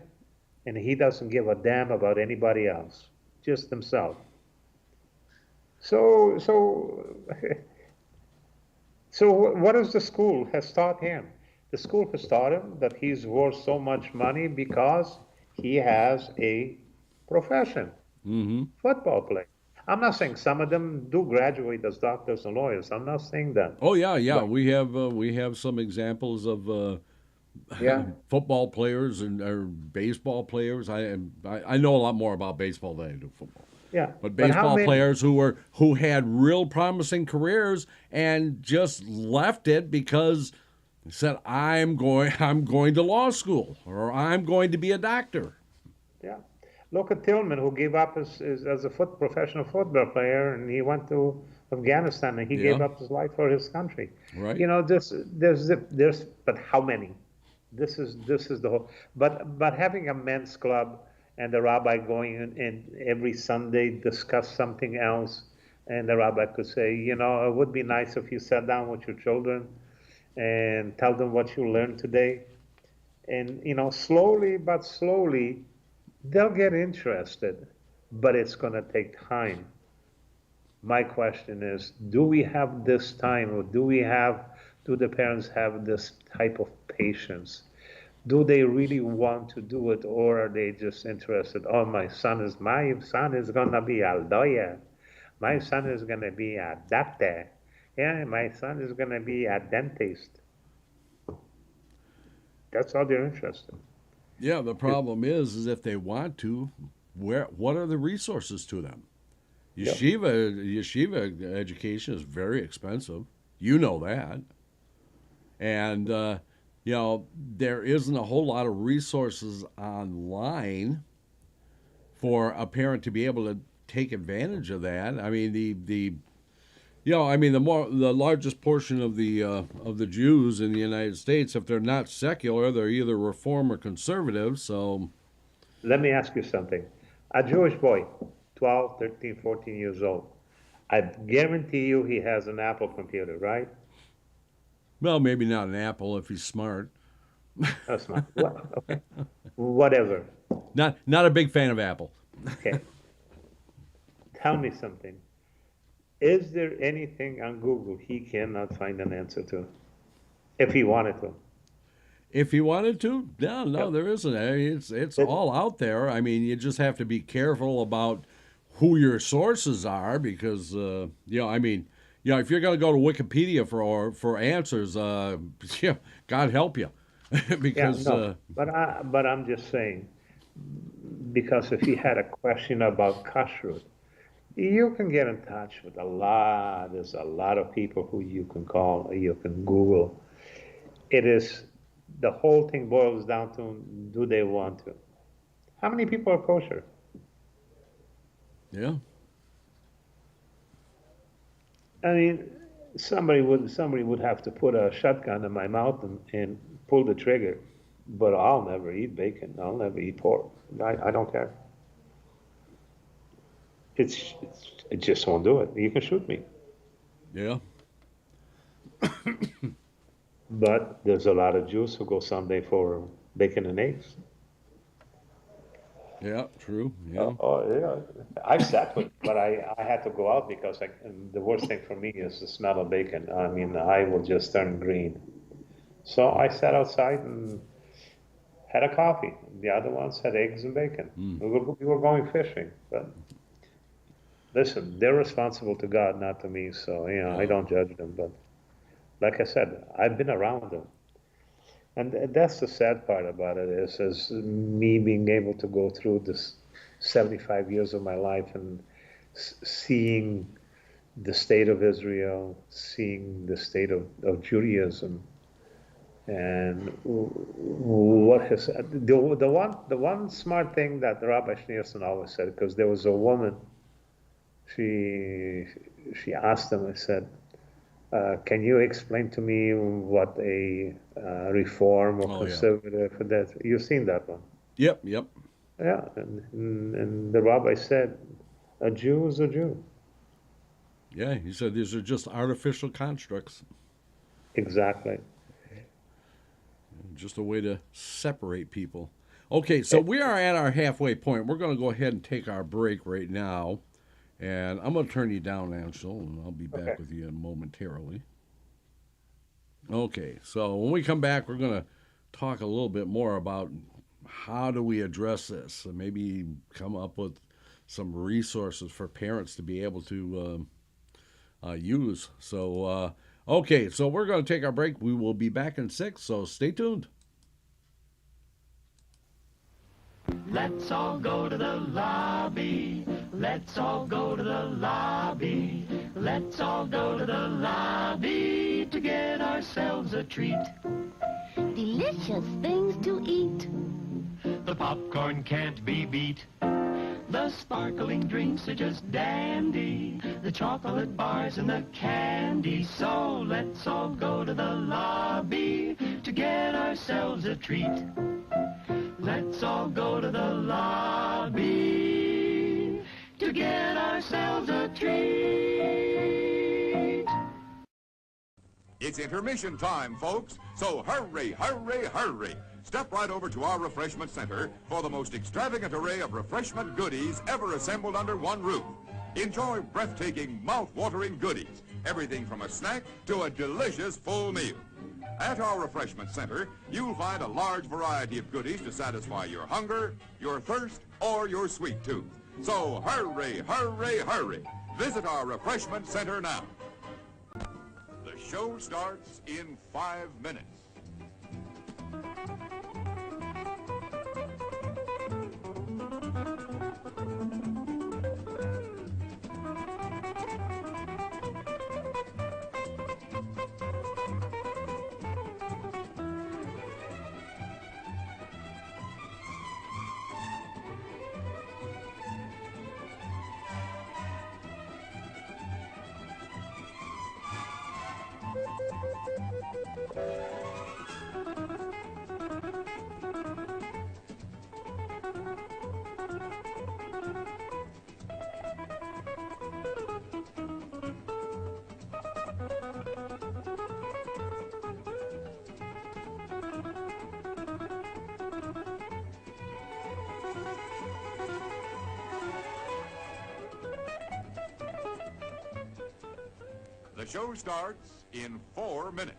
and he doesn't give a damn about anybody else, just himself. So, so, so what is the school has taught him? The school has taught him that he's worth so much money because he has a profession, Hmm. football player. I'm not saying some of them do graduate as doctors and lawyers. I'm not saying that. Oh yeah, yeah. But We have some examples of yeah, football players and or baseball players. I know a lot more about baseball than I do football. yeah. But But how baseball many? players who had real promising careers and just left it because they said I'm going to law school or I'm going to be a doctor. Yeah. Look at Tillman, who gave up as a professional football player, and he went to Afghanistan, and he gave Yeah, up his life for his country. right. You know, there's, but how many? This is the whole. But having a men's club and the rabbi going in every Sunday discuss something else, and the rabbi could say, it would be nice if you sat down with your children and tell them what you learned today, and slowly but slowly they'll get interested, but it's going to take time. My question is, do we have this time, or do the parents have this type of patience? Do they really want to do it, or are they just interested? Oh, my son is going to be a lawyer. My son is going to be a doctor. Yeah, my son is going to be a dentist. That's all they're interested Yeah, the in. problem is if they want to, what are the resources to them? Yep. Yeshiva education is very expensive. You know that. And there isn't a whole lot of resources online for a parent to be able to take advantage of that. I mean, the largest portion of the Jews in the United States, if they're not secular, they're either reform or conservative. So Let me ask you something. A Jewish boy, 12, 13, 14 years old, I guarantee you he has an Apple computer, right? well, maybe not an Apple if he's smart. That's not. What? Okay. Whatever. Not a big fan of Apple. Okay. Tell me something. Is there anything on Google he cannot find an answer to if he wanted to? If he wanted to, no, no, Yep. there isn't. I mean, it's That, all out there. I mean, you just have to be careful about who your sources are because I mean, if you're going to go to Wikipedia for answers, yeah, God help you, yeah, because no. But I'm just saying, because if he had a question about kashrut, you can get in touch with there's a lot of people who you can call, or you can Google. It is, the whole thing boils down to, do they want to? How many people are kosher? yeah, I mean, somebody would have to put a shotgun in my mouth and pull the trigger, but I'll never eat bacon. I'll never eat pork. I don't care. It just won't do it. You can shoot me. yeah, But there's a lot of Jews who go Sunday for bacon and eggs. yeah, true, yeah, Oh, yeah. I've sat with, but I had to go out because and the worst thing for me is the smell of bacon. I mean, I will just turn green. So I sat outside and had a coffee. The other ones had eggs and bacon. mm. We were going fishing, but listen, they're responsible to God, not to me. So, I Yeah. don't judge them. But like I said, I've been around them. And that's the sad part about it is as me being able to go through this 75 years of my life and seeing the state of Israel, seeing the state of Judaism, and what has the one smart thing that Rabbi Schneerson always said, because there was a woman, she she asked him, I said, can you explain to me what a reform or Oh yeah. conservative? That you've seen that one, Yep. Yep. yeah. And the rabbi said, a Jew is a Jew. Yeah. He said these are just artificial constructs, Exactly. just a way to separate people. Okay, so we are at our halfway point. We're going to go ahead and take our break right now. And I'm going to turn you down, Ancel, and I'll be back Okay. with you momentarily. Okay, so when we come back, we're going to talk a little bit more about how do we address this, and maybe come up with some resources for parents to be able to use. So, okay, so we're going to take our break. We will be back in 6, so stay tuned. Let's all go to the lobby. Let's all go to the lobby. Let's all go to the lobby to get ourselves a treat. Delicious things to eat. The popcorn can't be beat. The sparkling drinks are just dandy. The chocolate bars and the candy. So let's all go to the lobby to get ourselves a treat. Let's all go to the lobby to get ourselves a treat. It's intermission time, folks, so hurry, hurry, hurry. Step right over to our refreshment center for the most extravagant array of refreshment goodies ever assembled under one roof. Enjoy breathtaking, mouth-watering goodies, everything from a snack to a delicious full meal. At our refreshment center, you'll find a large variety of goodies to satisfy your hunger, your thirst, or your sweet tooth. So hurry, hurry, hurry. Visit our refreshment center now. The show starts in 5 minutes. The show starts in 4 minutes.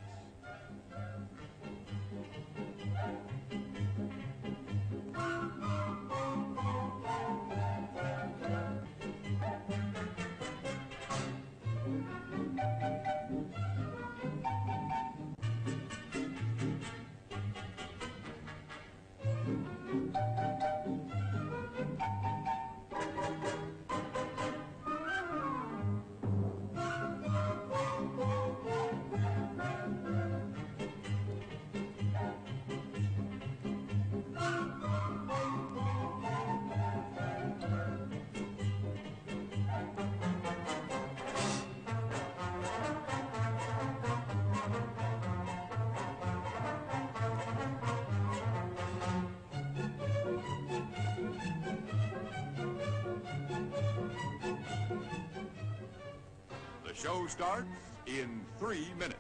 The show starts in 3 minutes.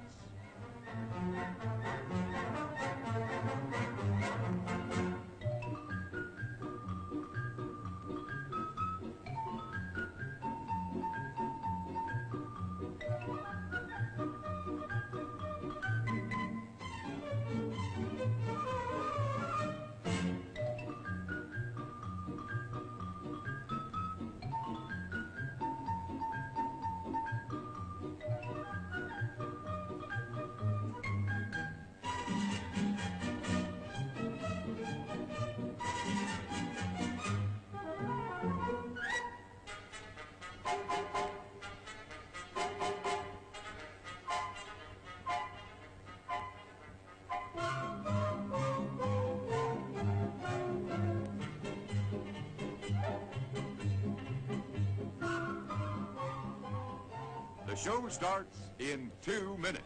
The show starts in 2 minutes.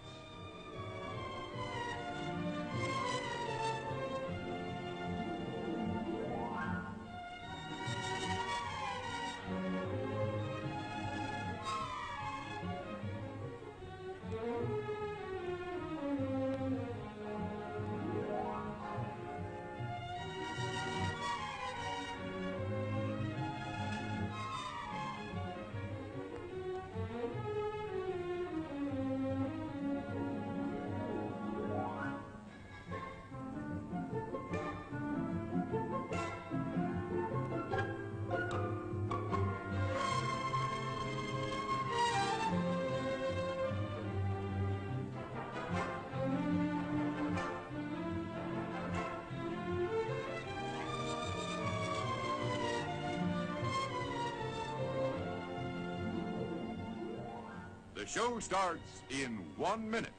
The show starts in 1 minute.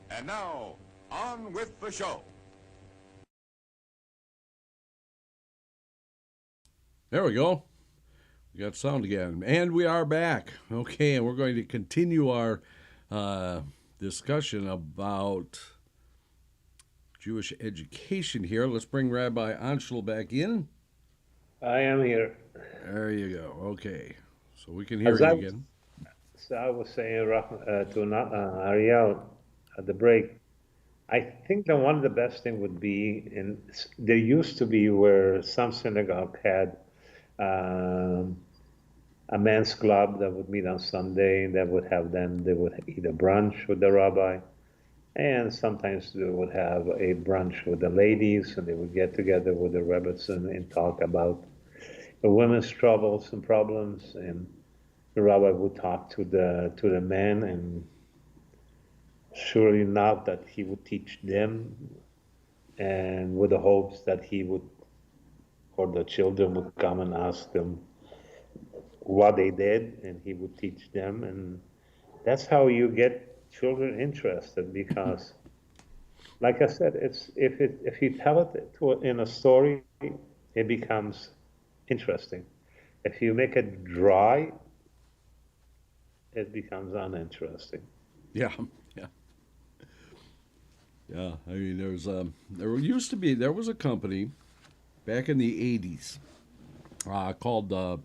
And now, on with the show. There we go. We got sound again. And we are back. Okay, and we're going to continue our discussion about Jewish education here. Let's bring Rabbi Ancel back in. I am here. There you go. Okay. So we can hear As you I again. So I was saying to Aryel at the break, I think that one of the best thing would be, and there used to be where some synagogue had a men's club that would meet on Sunday, that would have them, they would eat a brunch with the rabbi, and sometimes they would have a brunch with the ladies, and they would get together with the rabbis and talk about the women's troubles and problems, and the rabbi would talk to the men, and surely enough that he would teach them, and with the hopes that he would, or the children would come and ask them what they did, and he would teach them, and that's how you get children interested. Because, like I said, it's if you tell it in a story, it becomes interesting. If you make it dry, it becomes uninteresting. Yeah. Yeah, I mean, there was a company back in the 80s called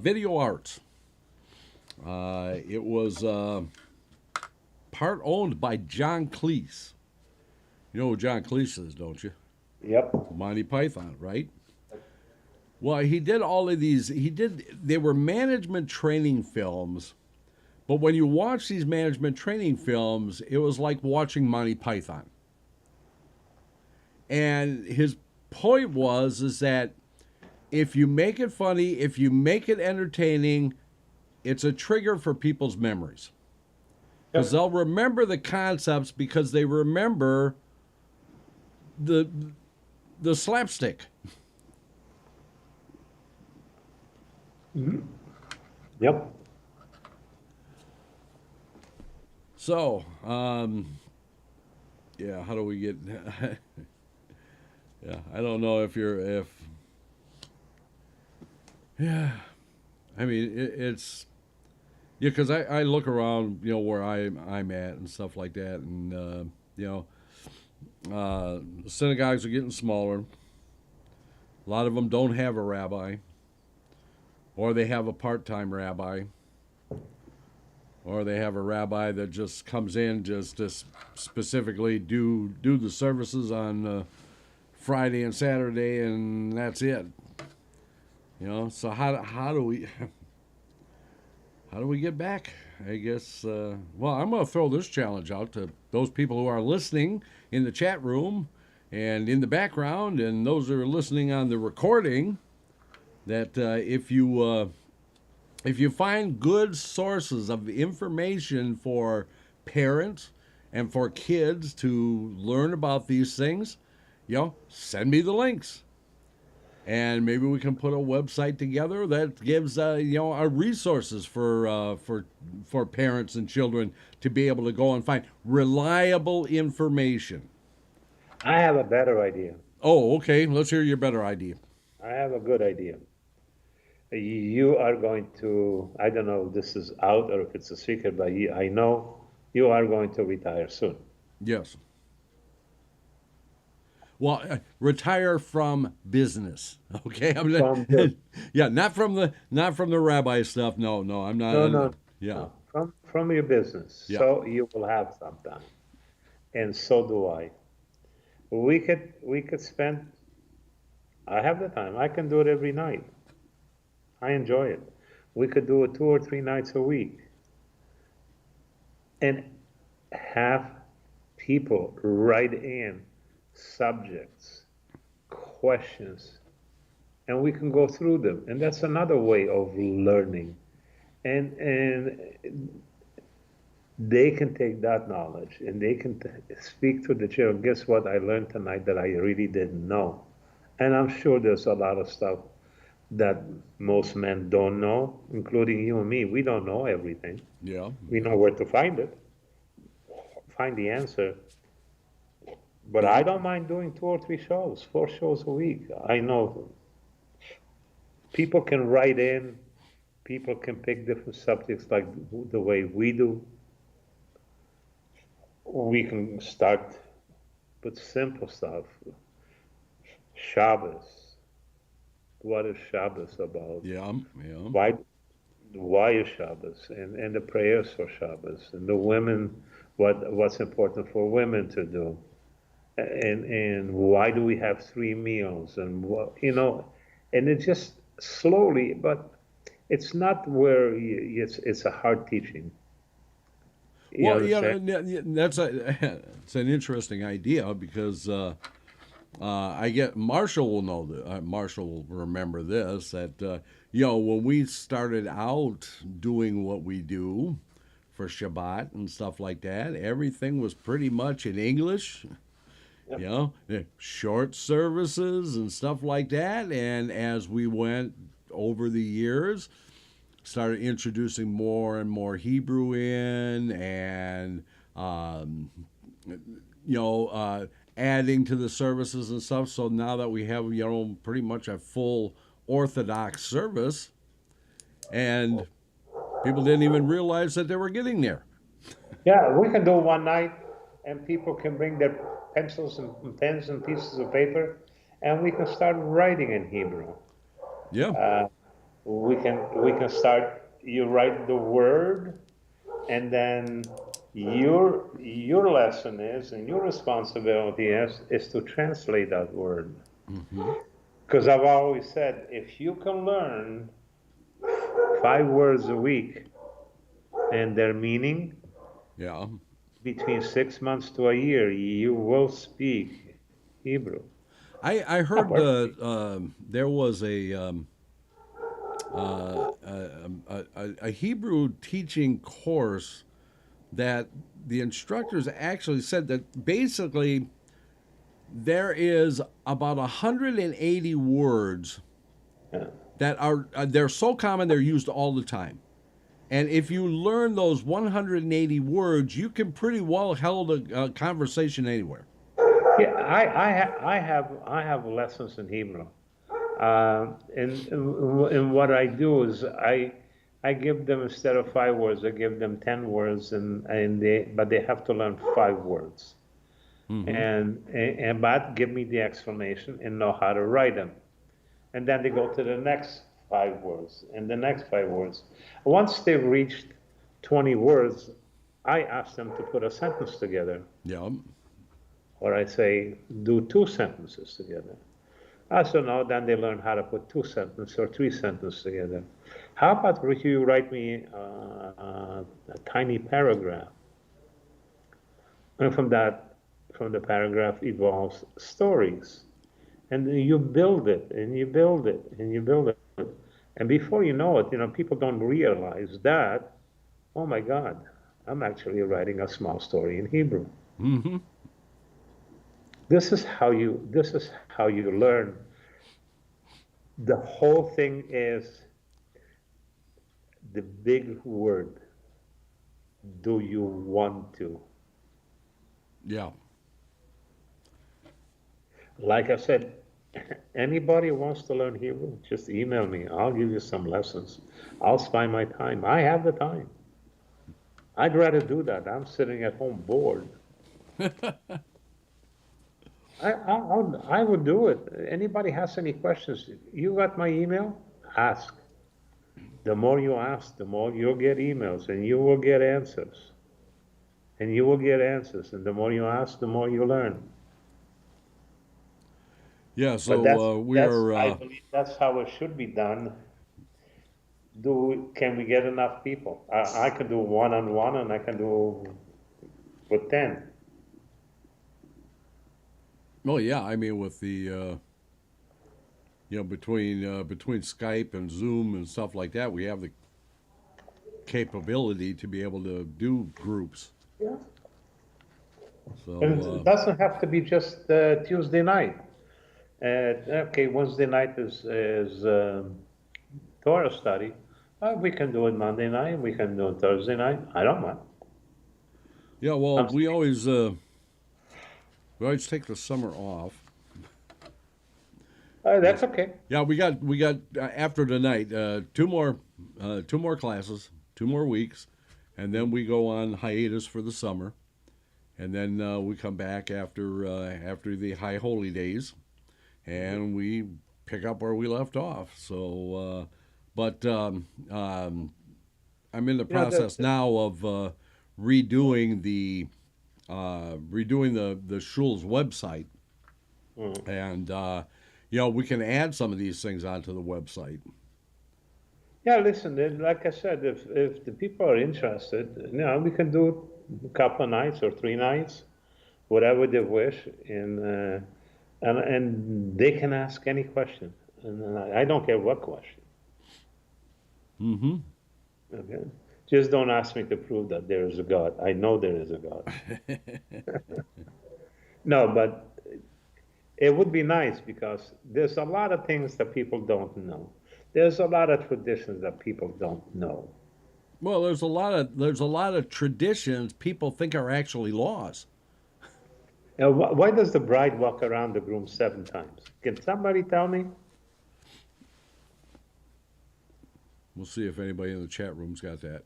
Video Arts. It was part owned by John Cleese. You know who John Cleese is, don't you? Yep. Monty Python, right? Well, he did all of these. They were management training films. But when you watch these management training films, it was like watching Monty Python. And his point is that if you make it funny, if you make it entertaining, it's a trigger for people's memories. Because they'll remember the concepts because they remember the slapstick. Mm-hmm. Yep. So, yeah, how do we get... yeah, I don't know yeah, I mean, it's... Yeah, because I look around, where I'm at and stuff like that, and, the synagogues are getting smaller. A lot of them don't have a rabbi, or they have a part-time rabbi, or they have a rabbi that just comes in just to specifically do the services on Friday and Saturday, and that's it. So how do we how do we get back? I guess. Well, I'm going to throw this challenge out to those people who are listening in the chat room and in the background, and those who are listening on the recording. That if you find good sources of information for parents and for kids to learn about these things, send me the links. And maybe we can put a website together that gives our resources for parents and children to be able to go and find reliable information. I have a better idea. Oh, okay. Let's hear your better idea. I have a good idea. You are going to, I don't know if this is out or if it's a secret, but I know you are going to retire soon. Yes. Well, retire from business, okay? Yeah, not from the rabbi stuff. No, I'm not. No. Yeah. No. From your business. Yeah. So you will have some time, and so do I. We could spend. I have the time. I can do it every night. I enjoy it. We could do it 2 or 3 nights a week, and have people write in subjects, questions, and we can go through them. And that's another way of learning. And they can take that knowledge and they can speak to the children. Guess what I learned tonight that I really didn't know? And I'm sure there's a lot of stuff that most men don't know, including you and me. We don't know everything. Yeah. We know where to find it, find the answer. But I don't mind doing 2 or 3 shows, 4 shows a week. I know people can write in, people can pick different subjects like the way we do. We can start with simple stuff. Shabbos. What is Shabbos about? Yeah. Why is Shabbos? And the prayers for Shabbos. And the women, what's important for women to do. And why do we have 3 meals? And and it just slowly, but it's not where it's a hard teaching. Well, it's an interesting idea because I get Marshall will know that. Marshall will remember this that when we started out doing what we do for Shabbat and stuff like that, everything was pretty much in English. Yep. Short services and stuff like that. And as we went over the years, started introducing more and more Hebrew in, and adding to the services and stuff. So now that we have pretty much a full Orthodox service, and people didn't even realize that they were getting there. Yeah, we can do one night, and people can bring their pencils and pens and pieces of paper, and we can start writing in Hebrew. Yeah. We can start. You write the word, and then your lesson is, and your responsibility is to translate that word. Because I've always said, if you can learn 5 words a week and their meaning, between 6 months to a year, you will speak Hebrew. I heard there was a Hebrew teaching course that the instructors actually said that basically there is about 180 words that they're so common they're used all the time. And if you learn those 180 words, you can pretty well hold a conversation anywhere. Yeah, I have lessons in Hebrew, and what I do is I give them, instead of 5 words, I give them 10 words, but they have to learn 5 words, but give me the explanation and know how to write them, and then they go to the next 5 words and the next 5 words. Once they've reached 20 words, I ask them to put a sentence together. Yeah. Or I say, do 2 sentences together. So now then they learn how to put 2 sentences or 3 sentences together. How about you write me a tiny paragraph? And from the paragraph evolves stories. And then you build it, and you build it, and you build it. And before you know it, people don't realize that, oh my God, I'm actually writing a small story in Hebrew. Mm-hmm. This is how you learn. The whole thing is the big word. Do you want to? Yeah. Like I said, anybody who wants to learn Hebrew, just email me. I'll give you some lessons. I'll spend my time. I have the time. I'd rather do that. I'm sitting at home bored. I would do it. Anybody has any questions? You got my email? Ask. The more you ask, the more you'll get emails, and you will get answers. And you will get answers. And the more you ask, the more you learn. Yeah. But So we are. I believe that's how it should be done. Can we get enough people? I can do one-on-one, and I can do with 10. Oh yeah. I mean, with the between Skype and Zoom and stuff like that, we have the capability to be able to do groups. Yeah. So And it doesn't have to be just Tuesday night. Okay, Wednesday night is Torah study. We can do it Monday night. We can do it Thursday night. I don't mind. yeah. Well, we always take the summer off. That's okay. Yeah, we got after tonight 2 more classes, 2 more weeks, and then we go on hiatus for the summer, and then we come back after the high holy days, and we pick up where we left off. So, but I'm in the process now of redoing the shul's website, and we can add some of these things onto the website. Yeah, listen, like I said, if the people are interested, we can do a couple of nights or 3 nights, whatever they wish, and they can ask any question, and I don't care what question. Mm-hmm. Okay, just don't ask me to prove that there is a God. I know there is a God. No, but it would be nice because there's a lot of things that people don't know. There's a lot of traditions that people don't know. Well, there's a lot of traditions people think are actually laws. Now, why does the bride walk around the groom 7 times? Can somebody tell me? We'll see if anybody in the chat room's got that.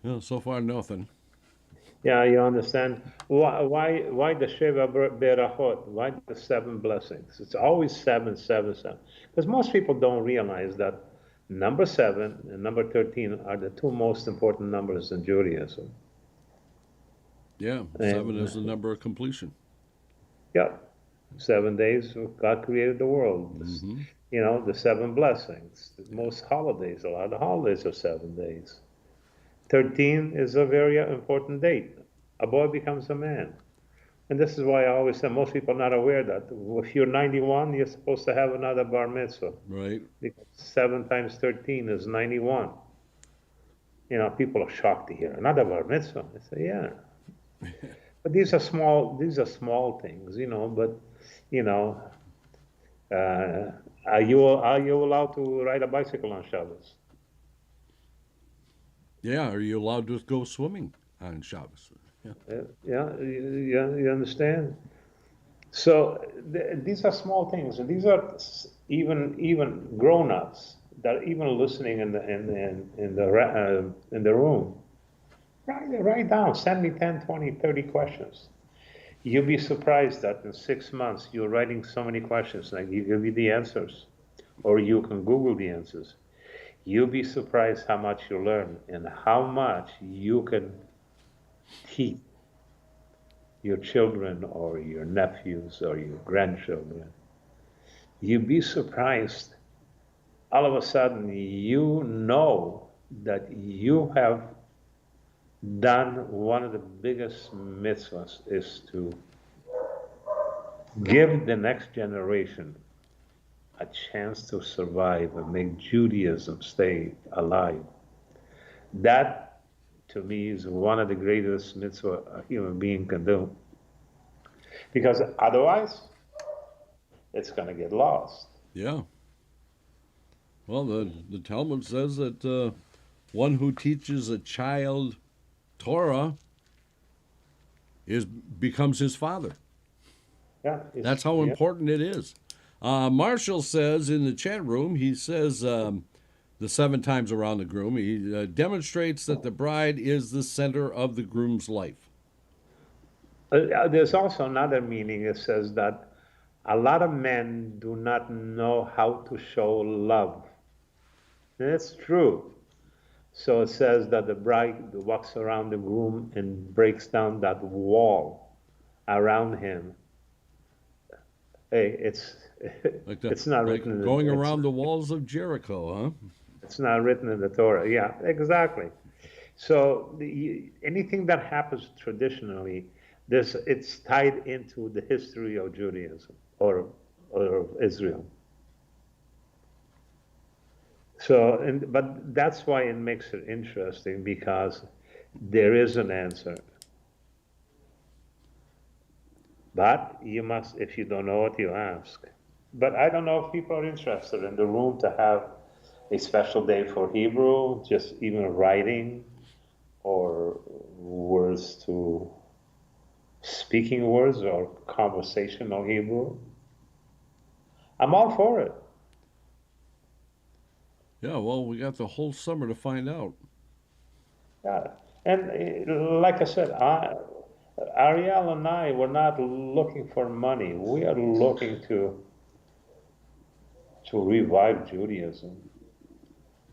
Well, so far nothing. Yeah, you understand why the Sheva Berachot? Why the 7 blessings? It's always 7, 7, 7. Because most people don't realize that number 7 and number 13 are the 2 most important numbers in Judaism. Yeah, 7 is the number of completion. Yeah, 7 days God created the world. Mm-hmm. The 7 blessings. Most holidays, a lot of holidays are 7 days. 13 is a very important date. A boy becomes a man. And this is why I always say most people are not aware that if you're 91, you're supposed to have another bar mitzvah. Right. Because 7 times 13 is 91. People are shocked to hear another bar mitzvah. I say, yeah. But these are small things, but, are you allowed to ride a bicycle on Shabbos? Yeah, are you allowed to go swimming on Shabbos? Yeah, you understand? So these are small things, and these are even grown-ups that are even listening in the room. Write down, send me 10, 20, 30 questions. You'll be surprised that in 6 months you're writing so many questions, and I give you the answers, or you can Google the answers. You'll be surprised how much you learn and how much you can teach your children or your nephews or your grandchildren. You'll be surprised. All of a sudden, you know that you have done one of the biggest mitzvahs is to give the next generation a chance to survive and make Judaism stay alive. That, to me, is one of the greatest mitzvah a human being can do. Because otherwise, it's going to get lost. Yeah. Well, the Talmud says that one who teaches a child Torah becomes his father. Yeah, That's how important it is. Marshall says in the chat room, he says the 7 times around the groom, he demonstrates that the bride is the center of the groom's life. There's also another meaning. It says that a lot of men do not know how to show love. And it's true. So it says that the bride walks around the groom and breaks down that wall around him. Hey, it's not written in going around the walls of Jericho, huh? It's not written in the Torah. Yeah, exactly. So anything that happens traditionally, it's tied into the history of Judaism or Israel. So, but that's why it makes it interesting, because there is an answer. But you must, if you don't know what you ask. But I don't know if people are interested in the room to have a special day for Hebrew, just even writing or words to speaking words or conversational Hebrew. I'm all for it. Yeah, well, we got the whole summer to find out. Yeah, and like I said, Aryel and I were not looking for money. We are looking to revive Judaism.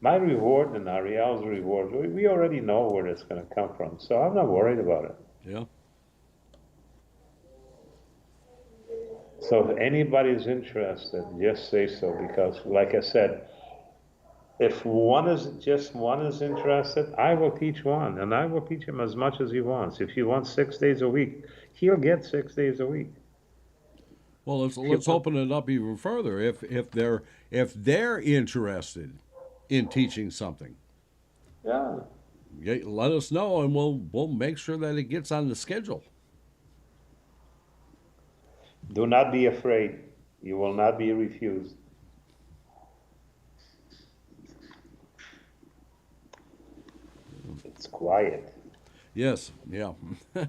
My reward and Aryel's reward, we already know where it's going to come from, so I'm not worried about it. Yeah. So if anybody's interested, just say so, because like I said, if one is interested, I will teach one, and I will teach him as much as he wants. If he wants 6 days a week, he'll get 6 days a week. Well, let's open it up even further. If they're interested in teaching something, Yeah. let us know, and we'll make sure that it gets on the schedule. Do not be afraid. You will not be refused. It's quiet. Yes. Yeah. So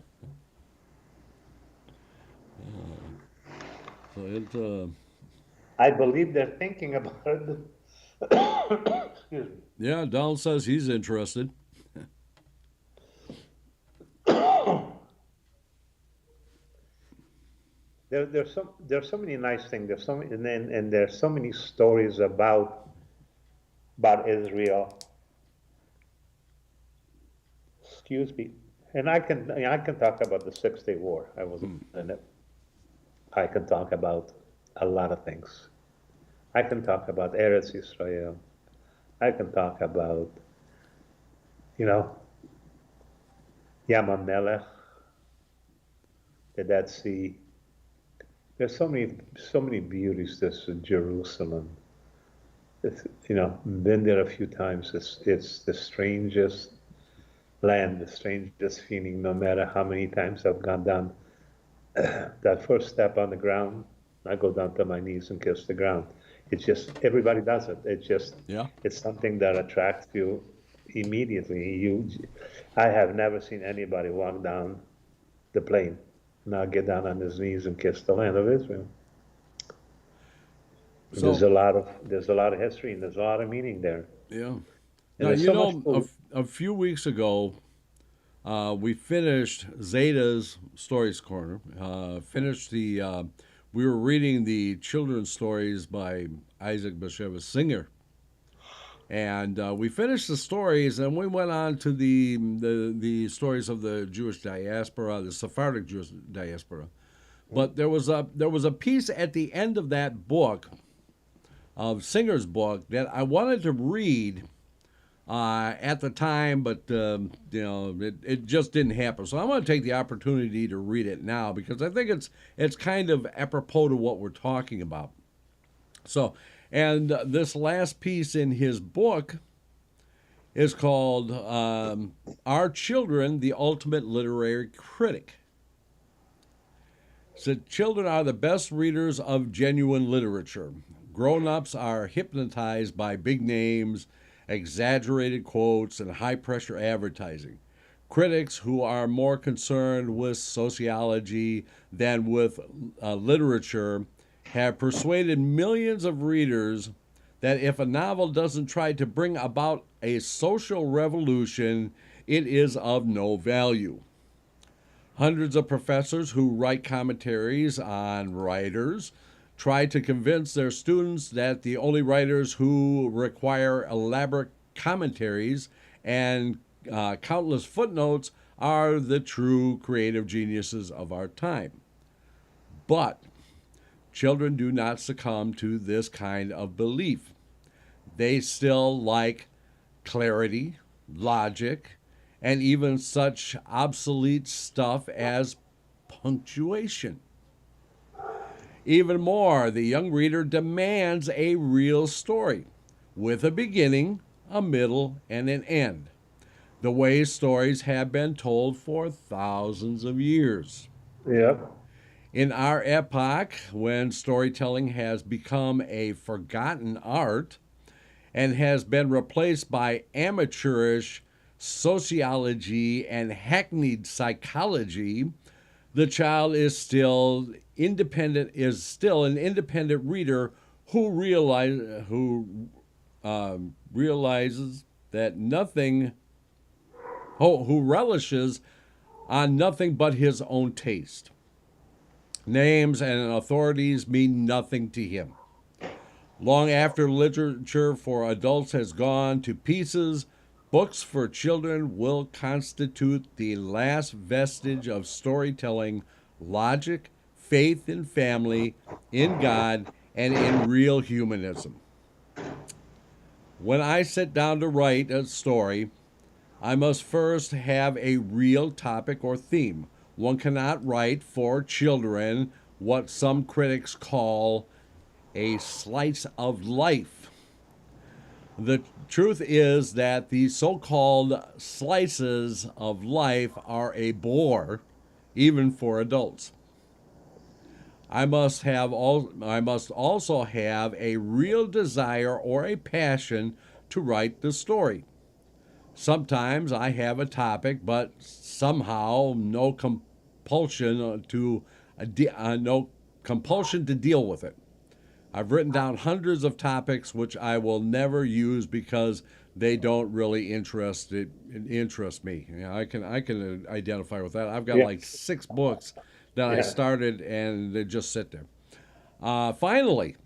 it. I believe they're thinking about it. Excuse me. Yeah, Donald says he's interested. There's so many nice things. There's so many, and there's so many stories about Israel. Excuse me. And I can talk about the 6-Day War. I wasn't in it. I can talk about a lot of things. I can talk about Eretz Yisrael. I can talk about, Yam HaMelech, the Dead Sea. There's so many beauties. This in Jerusalem. It's, been there a few times. It's the strangest land, the strangest feeling. No matter how many times I've gone down that first step on the ground, I go down to my knees and kiss the ground. It's just, everybody does it. It's something that attracts you immediately. I have never seen anybody walk down the plain, not get down on his knees and kiss the land of Israel. So, there's a lot of history, and there's a lot of meaning there. Yeah. And Now, a few weeks ago, we finished Zeta's Stories Corner. We were reading the children's stories by Isaac Bashevis Singer. And we finished the stories, and we went on to the stories of the Jewish diaspora, the Sephardic Jewish diaspora. But there was a piece at the end of that book, of Singer's book, that I wanted to read at the time, but it just didn't happen. So I'm going to take the opportunity to read it now because I think it's kind of apropos to what we're talking about. So, and this last piece in his book is called "Are Children the Ultimate Literary Critic?" So, children are the best readers of genuine literature. Grown-ups are hypnotized by big names, exaggerated quotes, and high-pressure advertising. Critics who are more concerned with sociology than with literature have persuaded millions of readers that if a novel doesn't try to bring about a social revolution, it is of no value. Hundreds of professors who write commentaries on writers try to convince their students that the only writers who require elaborate commentaries and countless footnotes are the true creative geniuses of our time. But children do not succumb to this kind of belief. They still like clarity, logic, and even such obsolete stuff as punctuation. Even more, the young reader demands a real story with a beginning, a middle, and an end, the way stories have been told for thousands of years. Yep. In our epoch, when storytelling has become a forgotten art and has been replaced by amateurish sociology and hackneyed psychology, the child is still an independent reader who realizes that who relishes on nothing but his own taste. Names and authorities mean nothing to him. Long after literature for adults has gone to pieces, books for children will constitute the last vestige of storytelling, logic, faith in family, in God, and in real humanism. When I sit down to write a story, I must first have a real topic or theme. One cannot write for children what some critics call a slice of life. The truth is that the so-called slices of life are a bore, even for adults. I must also have a real desire or a passion to write the story. Sometimes I have a topic, but somehow no compulsion to deal with it. I've written down hundreds of topics which I will never use because they don't really interest me. I can identify with that. I've got like 6 books that I started and they just sit there. Finally,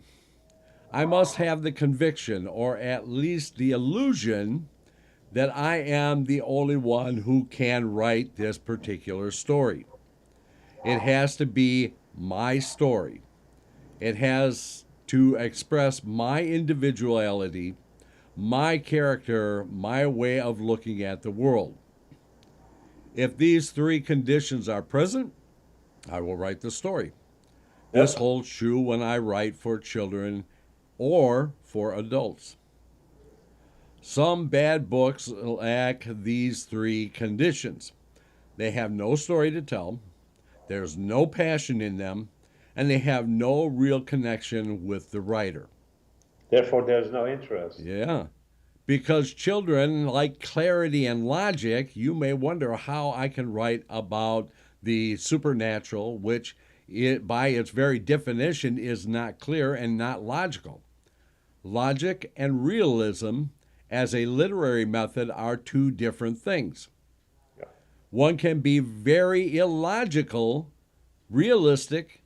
I must have the conviction, or at least the illusion, that I am the only one who can write this particular story. It has to be my story. It has to express my individuality, my character, my way of looking at the world. If these 3 conditions are present, I will write the story. This holds true when I write for children or for adults. Some bad books lack these 3 conditions. They have no story to tell, there's no passion in them, and they have no real connection with the writer. Therefore, there's no interest. Yeah. Because children like clarity and logic, you may wonder how I can write about the supernatural, which by its very definition is not clear and not logical. Logic and realism as a literary method are 2 different things. Yeah. One can be very illogical, realistic,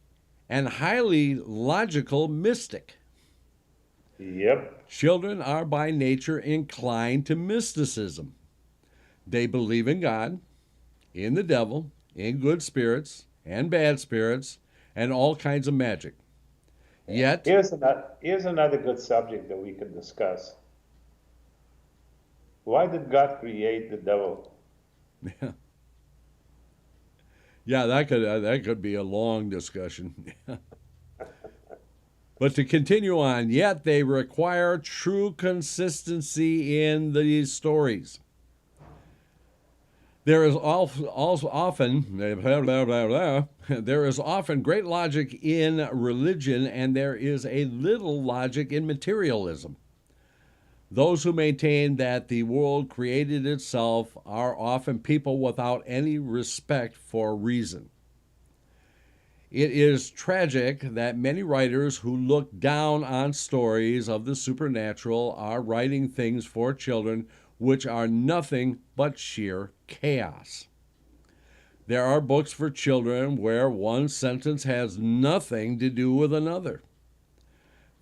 and highly logical mystic. Yep. Children are by nature inclined to mysticism. They believe in God, in the devil, in good spirits and bad spirits, and all kinds of magic. Yet, Here's another good subject that we can discuss. Why did God create the devil? yeah, that could be a long discussion. But to continue on, yet they require true consistency in these stories. There is also often there is often great logic in religion, and there is a little logic in materialism. Those who maintain that the world created itself are often people without any respect for reason. It is tragic that many writers who look down on stories of the supernatural are writing things for children which are nothing but sheer chaos. There are books for children where one sentence has nothing to do with another.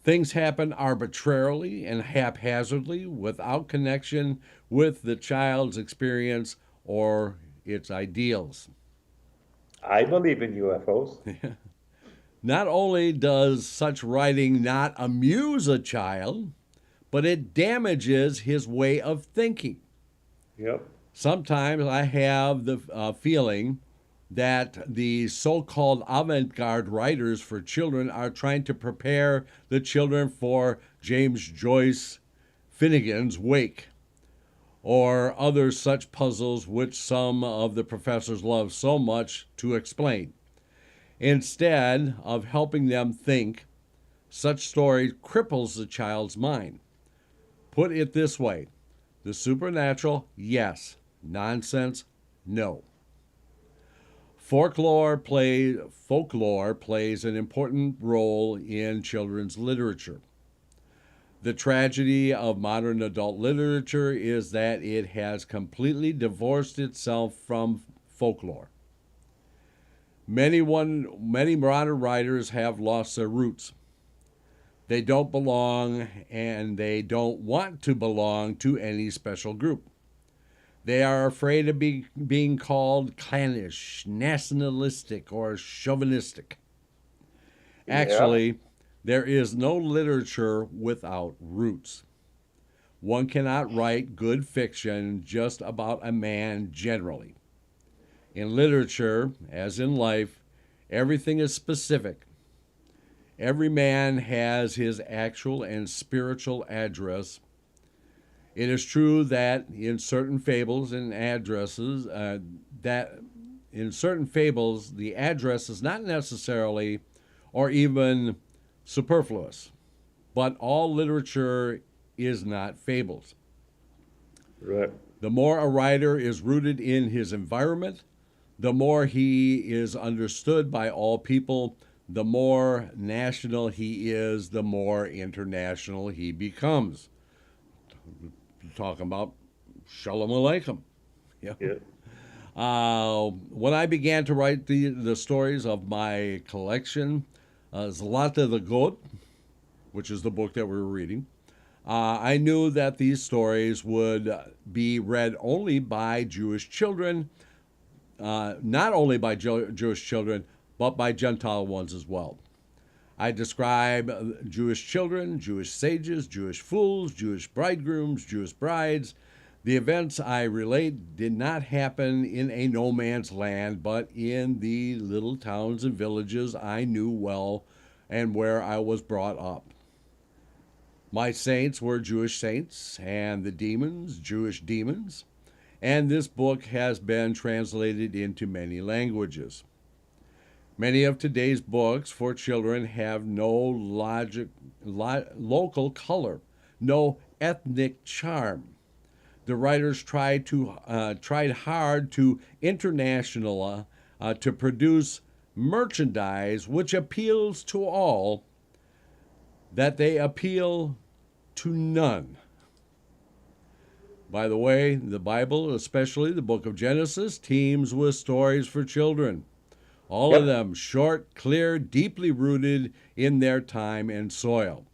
Things happen arbitrarily and haphazardly without connection with the child's experience or its ideals. I believe in UFOs. Not only does such writing not amuse a child, but it damages his way of thinking. Yep. Sometimes I have the feeling that the so-called avant-garde writers for children are trying to prepare the children for James Joyce Finnegan's Wake or other such puzzles which some of the professors love so much to explain. Instead of helping them think, such story cripples the child's mind. Put it this way: the supernatural, yes. Nonsense, no. Folklore plays an important role in children's literature. The tragedy of modern adult literature is that it has completely divorced itself from folklore. Many modern writers have lost their roots. They don't belong, and they don't want to belong to any special group. They are afraid of being called clannish, nationalistic, or chauvinistic. Actually, there is no literature without roots. One cannot write good fiction just about a man generally. In literature, as in life, everything is specific. Every man has his actual and spiritual address. It is true that in certain fables and addresses, the address is not necessarily or even superfluous, but all literature is not fables. Right. The more a writer is rooted in his environment, the more he is understood by all people. The more national he is, the more international he becomes. Talking about Shalom Aleichem. Yeah. When I began to write the stories of my collection, Zlata the Goat, which is the book that we were reading, I knew that these stories would be read only by Jewish children, not only by Jewish children, but by Gentile ones as well. I describe Jewish children, Jewish sages, Jewish fools, Jewish bridegrooms, Jewish brides. The events I relate did not happen in a no man's land, but in the little towns and villages I knew well and where I was brought up. My saints were Jewish saints, and the demons, Jewish demons, and this book has been translated into many languages. Many of today's books for children have no local color, no ethnic charm. The writers tried hard to to produce merchandise which appeals to all, that they appeal to none. By the way, the Bible, especially the book of Genesis, teems with stories for children. All of Yep. them short, clear, deeply rooted in their time and soil.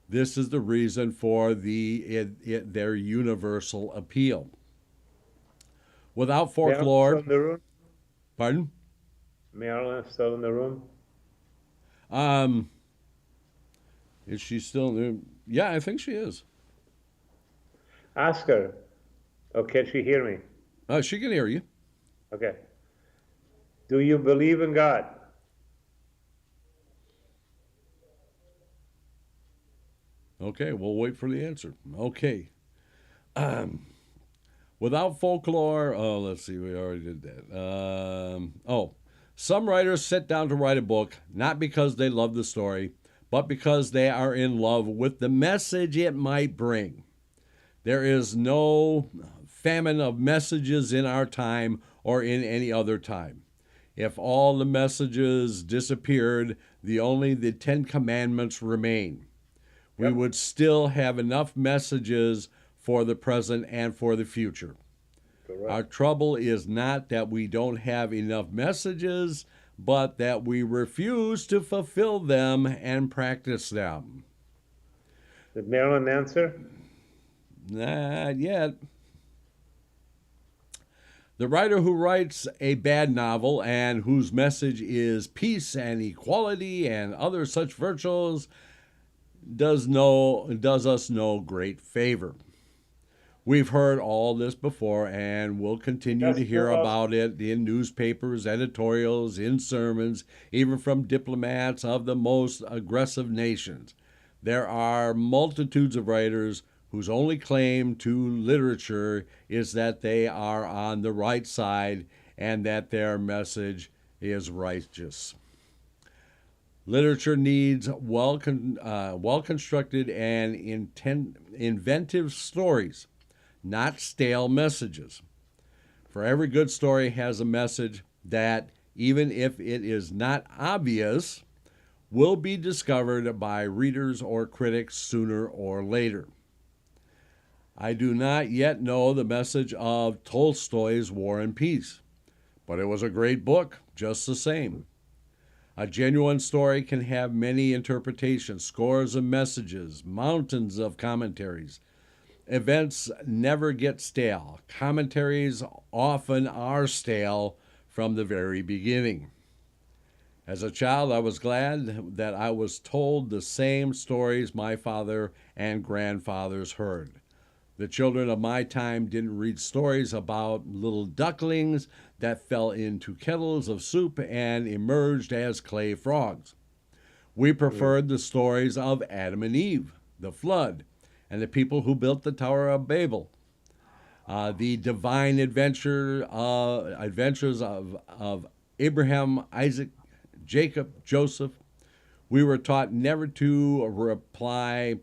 This is the reason for their universal appeal. Without Marilyn still folklore, in the room? pardon? Marilyn still in the room? Um, is she still there? Yeah, I think she is. Ask her. Oh, can she hear me? She can hear you. Okay. Do you believe in God? Okay, we'll wait for the answer. Okay. Without folklore, let's see, we already did that. Some writers sit down to write a book not because they love the story, but because they are in love with the message it might bring. There is no famine of messages in our time or in any other time. If all the messages disappeared, only the Ten Commandments remain. We Yep. would still have enough messages for the present and for the future. Correct. Our trouble is not that we don't have enough messages, but that we refuse to fulfill them and practice them. Did Marilyn answer? Not yet. The writer who writes a bad novel and whose message is peace and equality and other such virtues does us no great favor. We've heard all this before and will continue That's to hear true. about it in newspapers, editorials, in sermons, even from diplomats of the most aggressive nations. There are multitudes of writers whose only claim to literature is that they are on the right side and that their message is righteous. Literature needs well-constructed and inventive stories, not stale messages. For every good story has a message that, even if it is not obvious, will be discovered by readers or critics sooner or later. I do not yet know the message of Tolstoy's War and Peace, but it was a great book just the same. A genuine story can have many interpretations, scores of messages, mountains of commentaries. Events never get stale. Commentaries often are stale from the very beginning. As a child, I was glad that I was told the same stories my father and grandfathers heard. The children of my time didn't read stories about little ducklings that fell into kettles of soup and emerged as clay frogs. We preferred the stories of Adam and Eve, the flood, and the people who built the Tower of Babel. The divine adventures of Abraham, Isaac, Jacob, Joseph. We were taught never to rely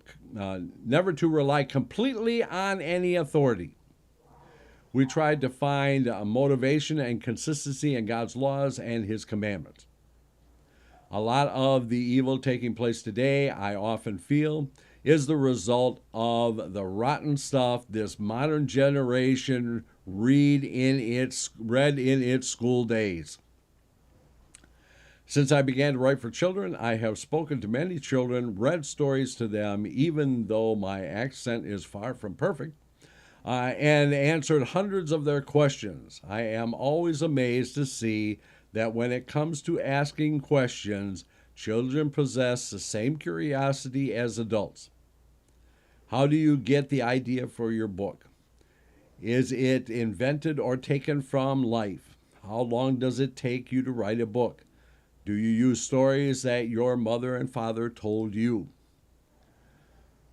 completely on any authority. We tried to find motivation and consistency in God's laws and His commandments. A lot of the evil taking place today, I often feel, is the result of the rotten stuff this modern generation read in its school days. Since I began to write for children, I have spoken to many children, read stories to them, even though my accent is far from perfect, and answered hundreds of their questions. I am always amazed to see that when it comes to asking questions, children possess the same curiosity as adults. How do you get the idea for your book? Is it invented or taken from life? How long does it take you to write a book? Do you use stories that your mother and father told you?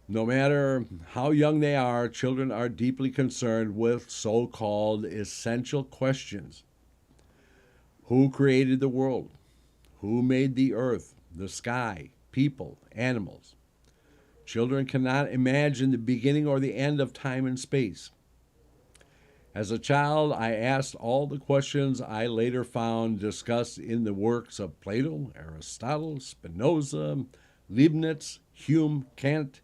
No matter how young they are, children are deeply concerned with so-called essential questions. Who created the world? Who made the earth, the sky, people, animals? Children cannot imagine the beginning or the end of time and space. As a child, I asked all the questions I later found discussed in the works of Plato, Aristotle, Spinoza, Leibniz, Hume, Kant,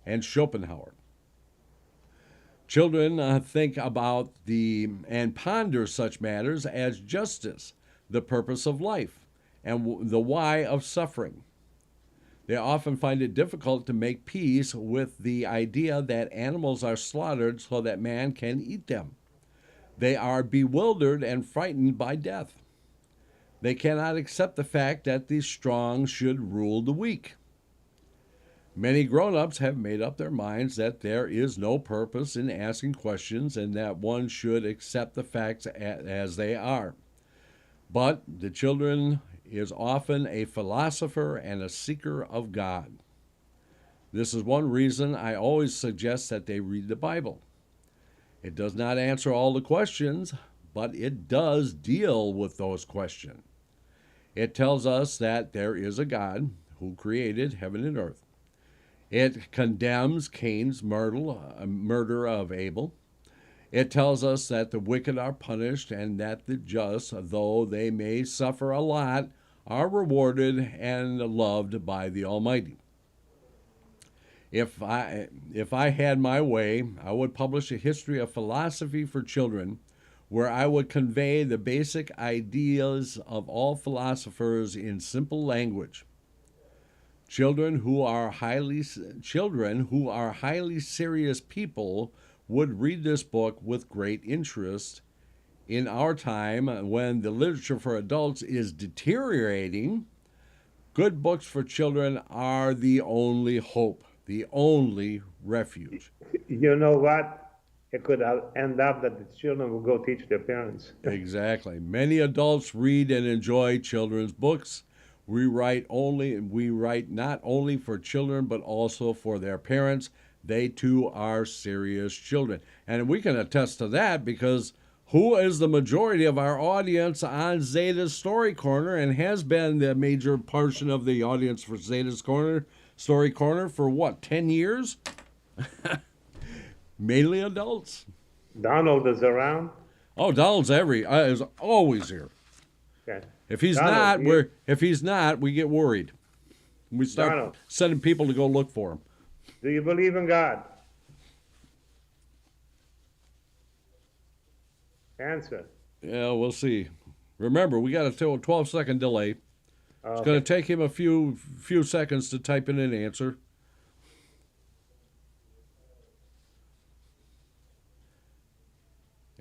and Schopenhauer. Children think about and ponder such matters as justice, the purpose of life, and the why of suffering. They often find it difficult to make peace with the idea that animals are slaughtered so that man can eat them. They are bewildered and frightened by death. They cannot accept the fact that the strong should rule the weak. Many grown-ups have made up their minds that there is no purpose in asking questions and that one should accept the facts as they are. But the children is often a philosopher and a seeker of God. This is one reason I always suggest that they read the Bible. It does not answer all the questions, but it does deal with those questions. It tells us that there is a God who created heaven and earth. It condemns Cain's murder of Abel. It tells us that the wicked are punished and that the just, though they may suffer a lot, are rewarded and loved by the Almighty. If I had my way, I would publish a history of philosophy for children where I would convey the basic ideas of all philosophers in simple language. Children who are highly serious people would read this book with great interest. In our time, when the literature for adults is deteriorating, good books for children are the only hope, the only refuge. You know what? It could end up that the children will go teach their parents. Exactly. Many adults read and enjoy children's books. We write not only for children, but also for their parents. They too are serious children. And we can attest to that because who is the majority of our audience on Zeta's Story Corner and has been the major portion of the audience for Zeta's Story Corner for what, 10 years? Mainly adults. Donald is around. Oh, Donald's is always here. Okay. If he's not, we get worried. We start sending people to go look for him. Do you believe in God? Answer. Yeah, we'll see. Remember, we got a 12-second delay. It's going to take him a few seconds to type in an answer.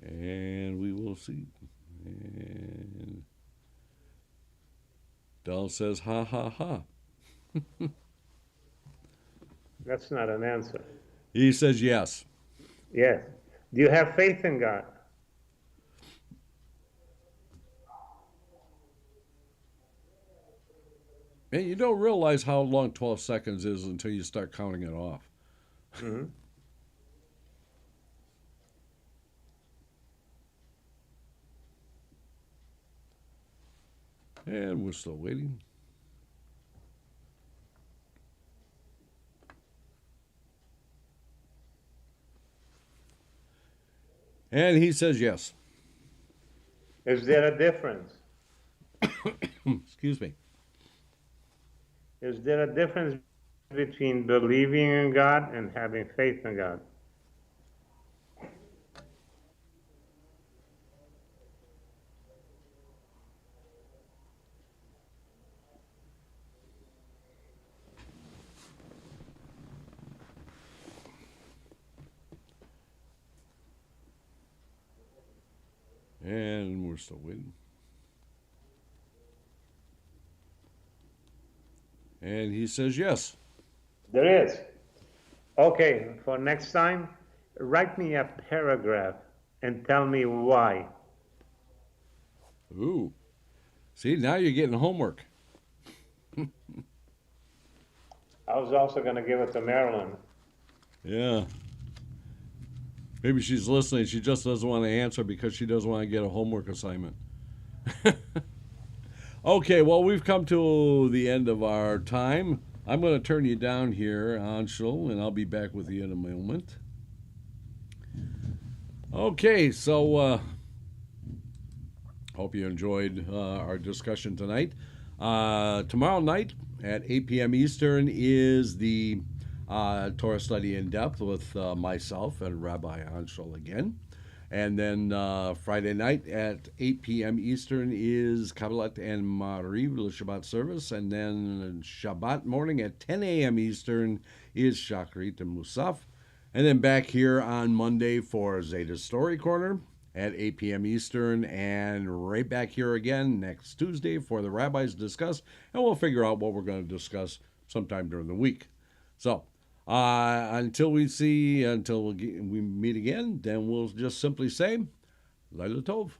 And we will see. And Donald says, ha, ha, ha. That's not an answer. He says yes. Yes. Do you have faith in God? Man, you don't realize how long 12 seconds is until you start counting it off. Mm-hmm. And we're still waiting. And he says yes. Is there a difference? Excuse me. Is there a difference between believing in God and having faith in God? And we're still waiting. And he says yes. There is. Okay, for next time, write me a paragraph and tell me why. Ooh. See, now you're getting homework. I was also going to give it to Marilyn. Yeah. Maybe she's listening. She just doesn't want to answer because she doesn't want to get a homework assignment. Okay, well, we've come to the end of our time. I'm going to turn you down here, Ancel, and I'll be back with you in a moment. Okay, so hope you enjoyed our discussion tonight. Tomorrow night at 8 p.m. Eastern is the Torah study in depth with myself and Rabbi Ancel again. And then Friday night at 8 p.m. Eastern is Kabbalat and Mariv, the Shabbat service. And then Shabbat morning at 10 a.m. Eastern is Shachrit and Musaf. And then back here on Monday for Zeta's Story Corner at 8 p.m. Eastern. And right back here again next Tuesday for the Rabbis Discuss. And we'll figure out what we're going to discuss sometime during the week. So, until we meet again, then we'll just simply say, Laila Tov.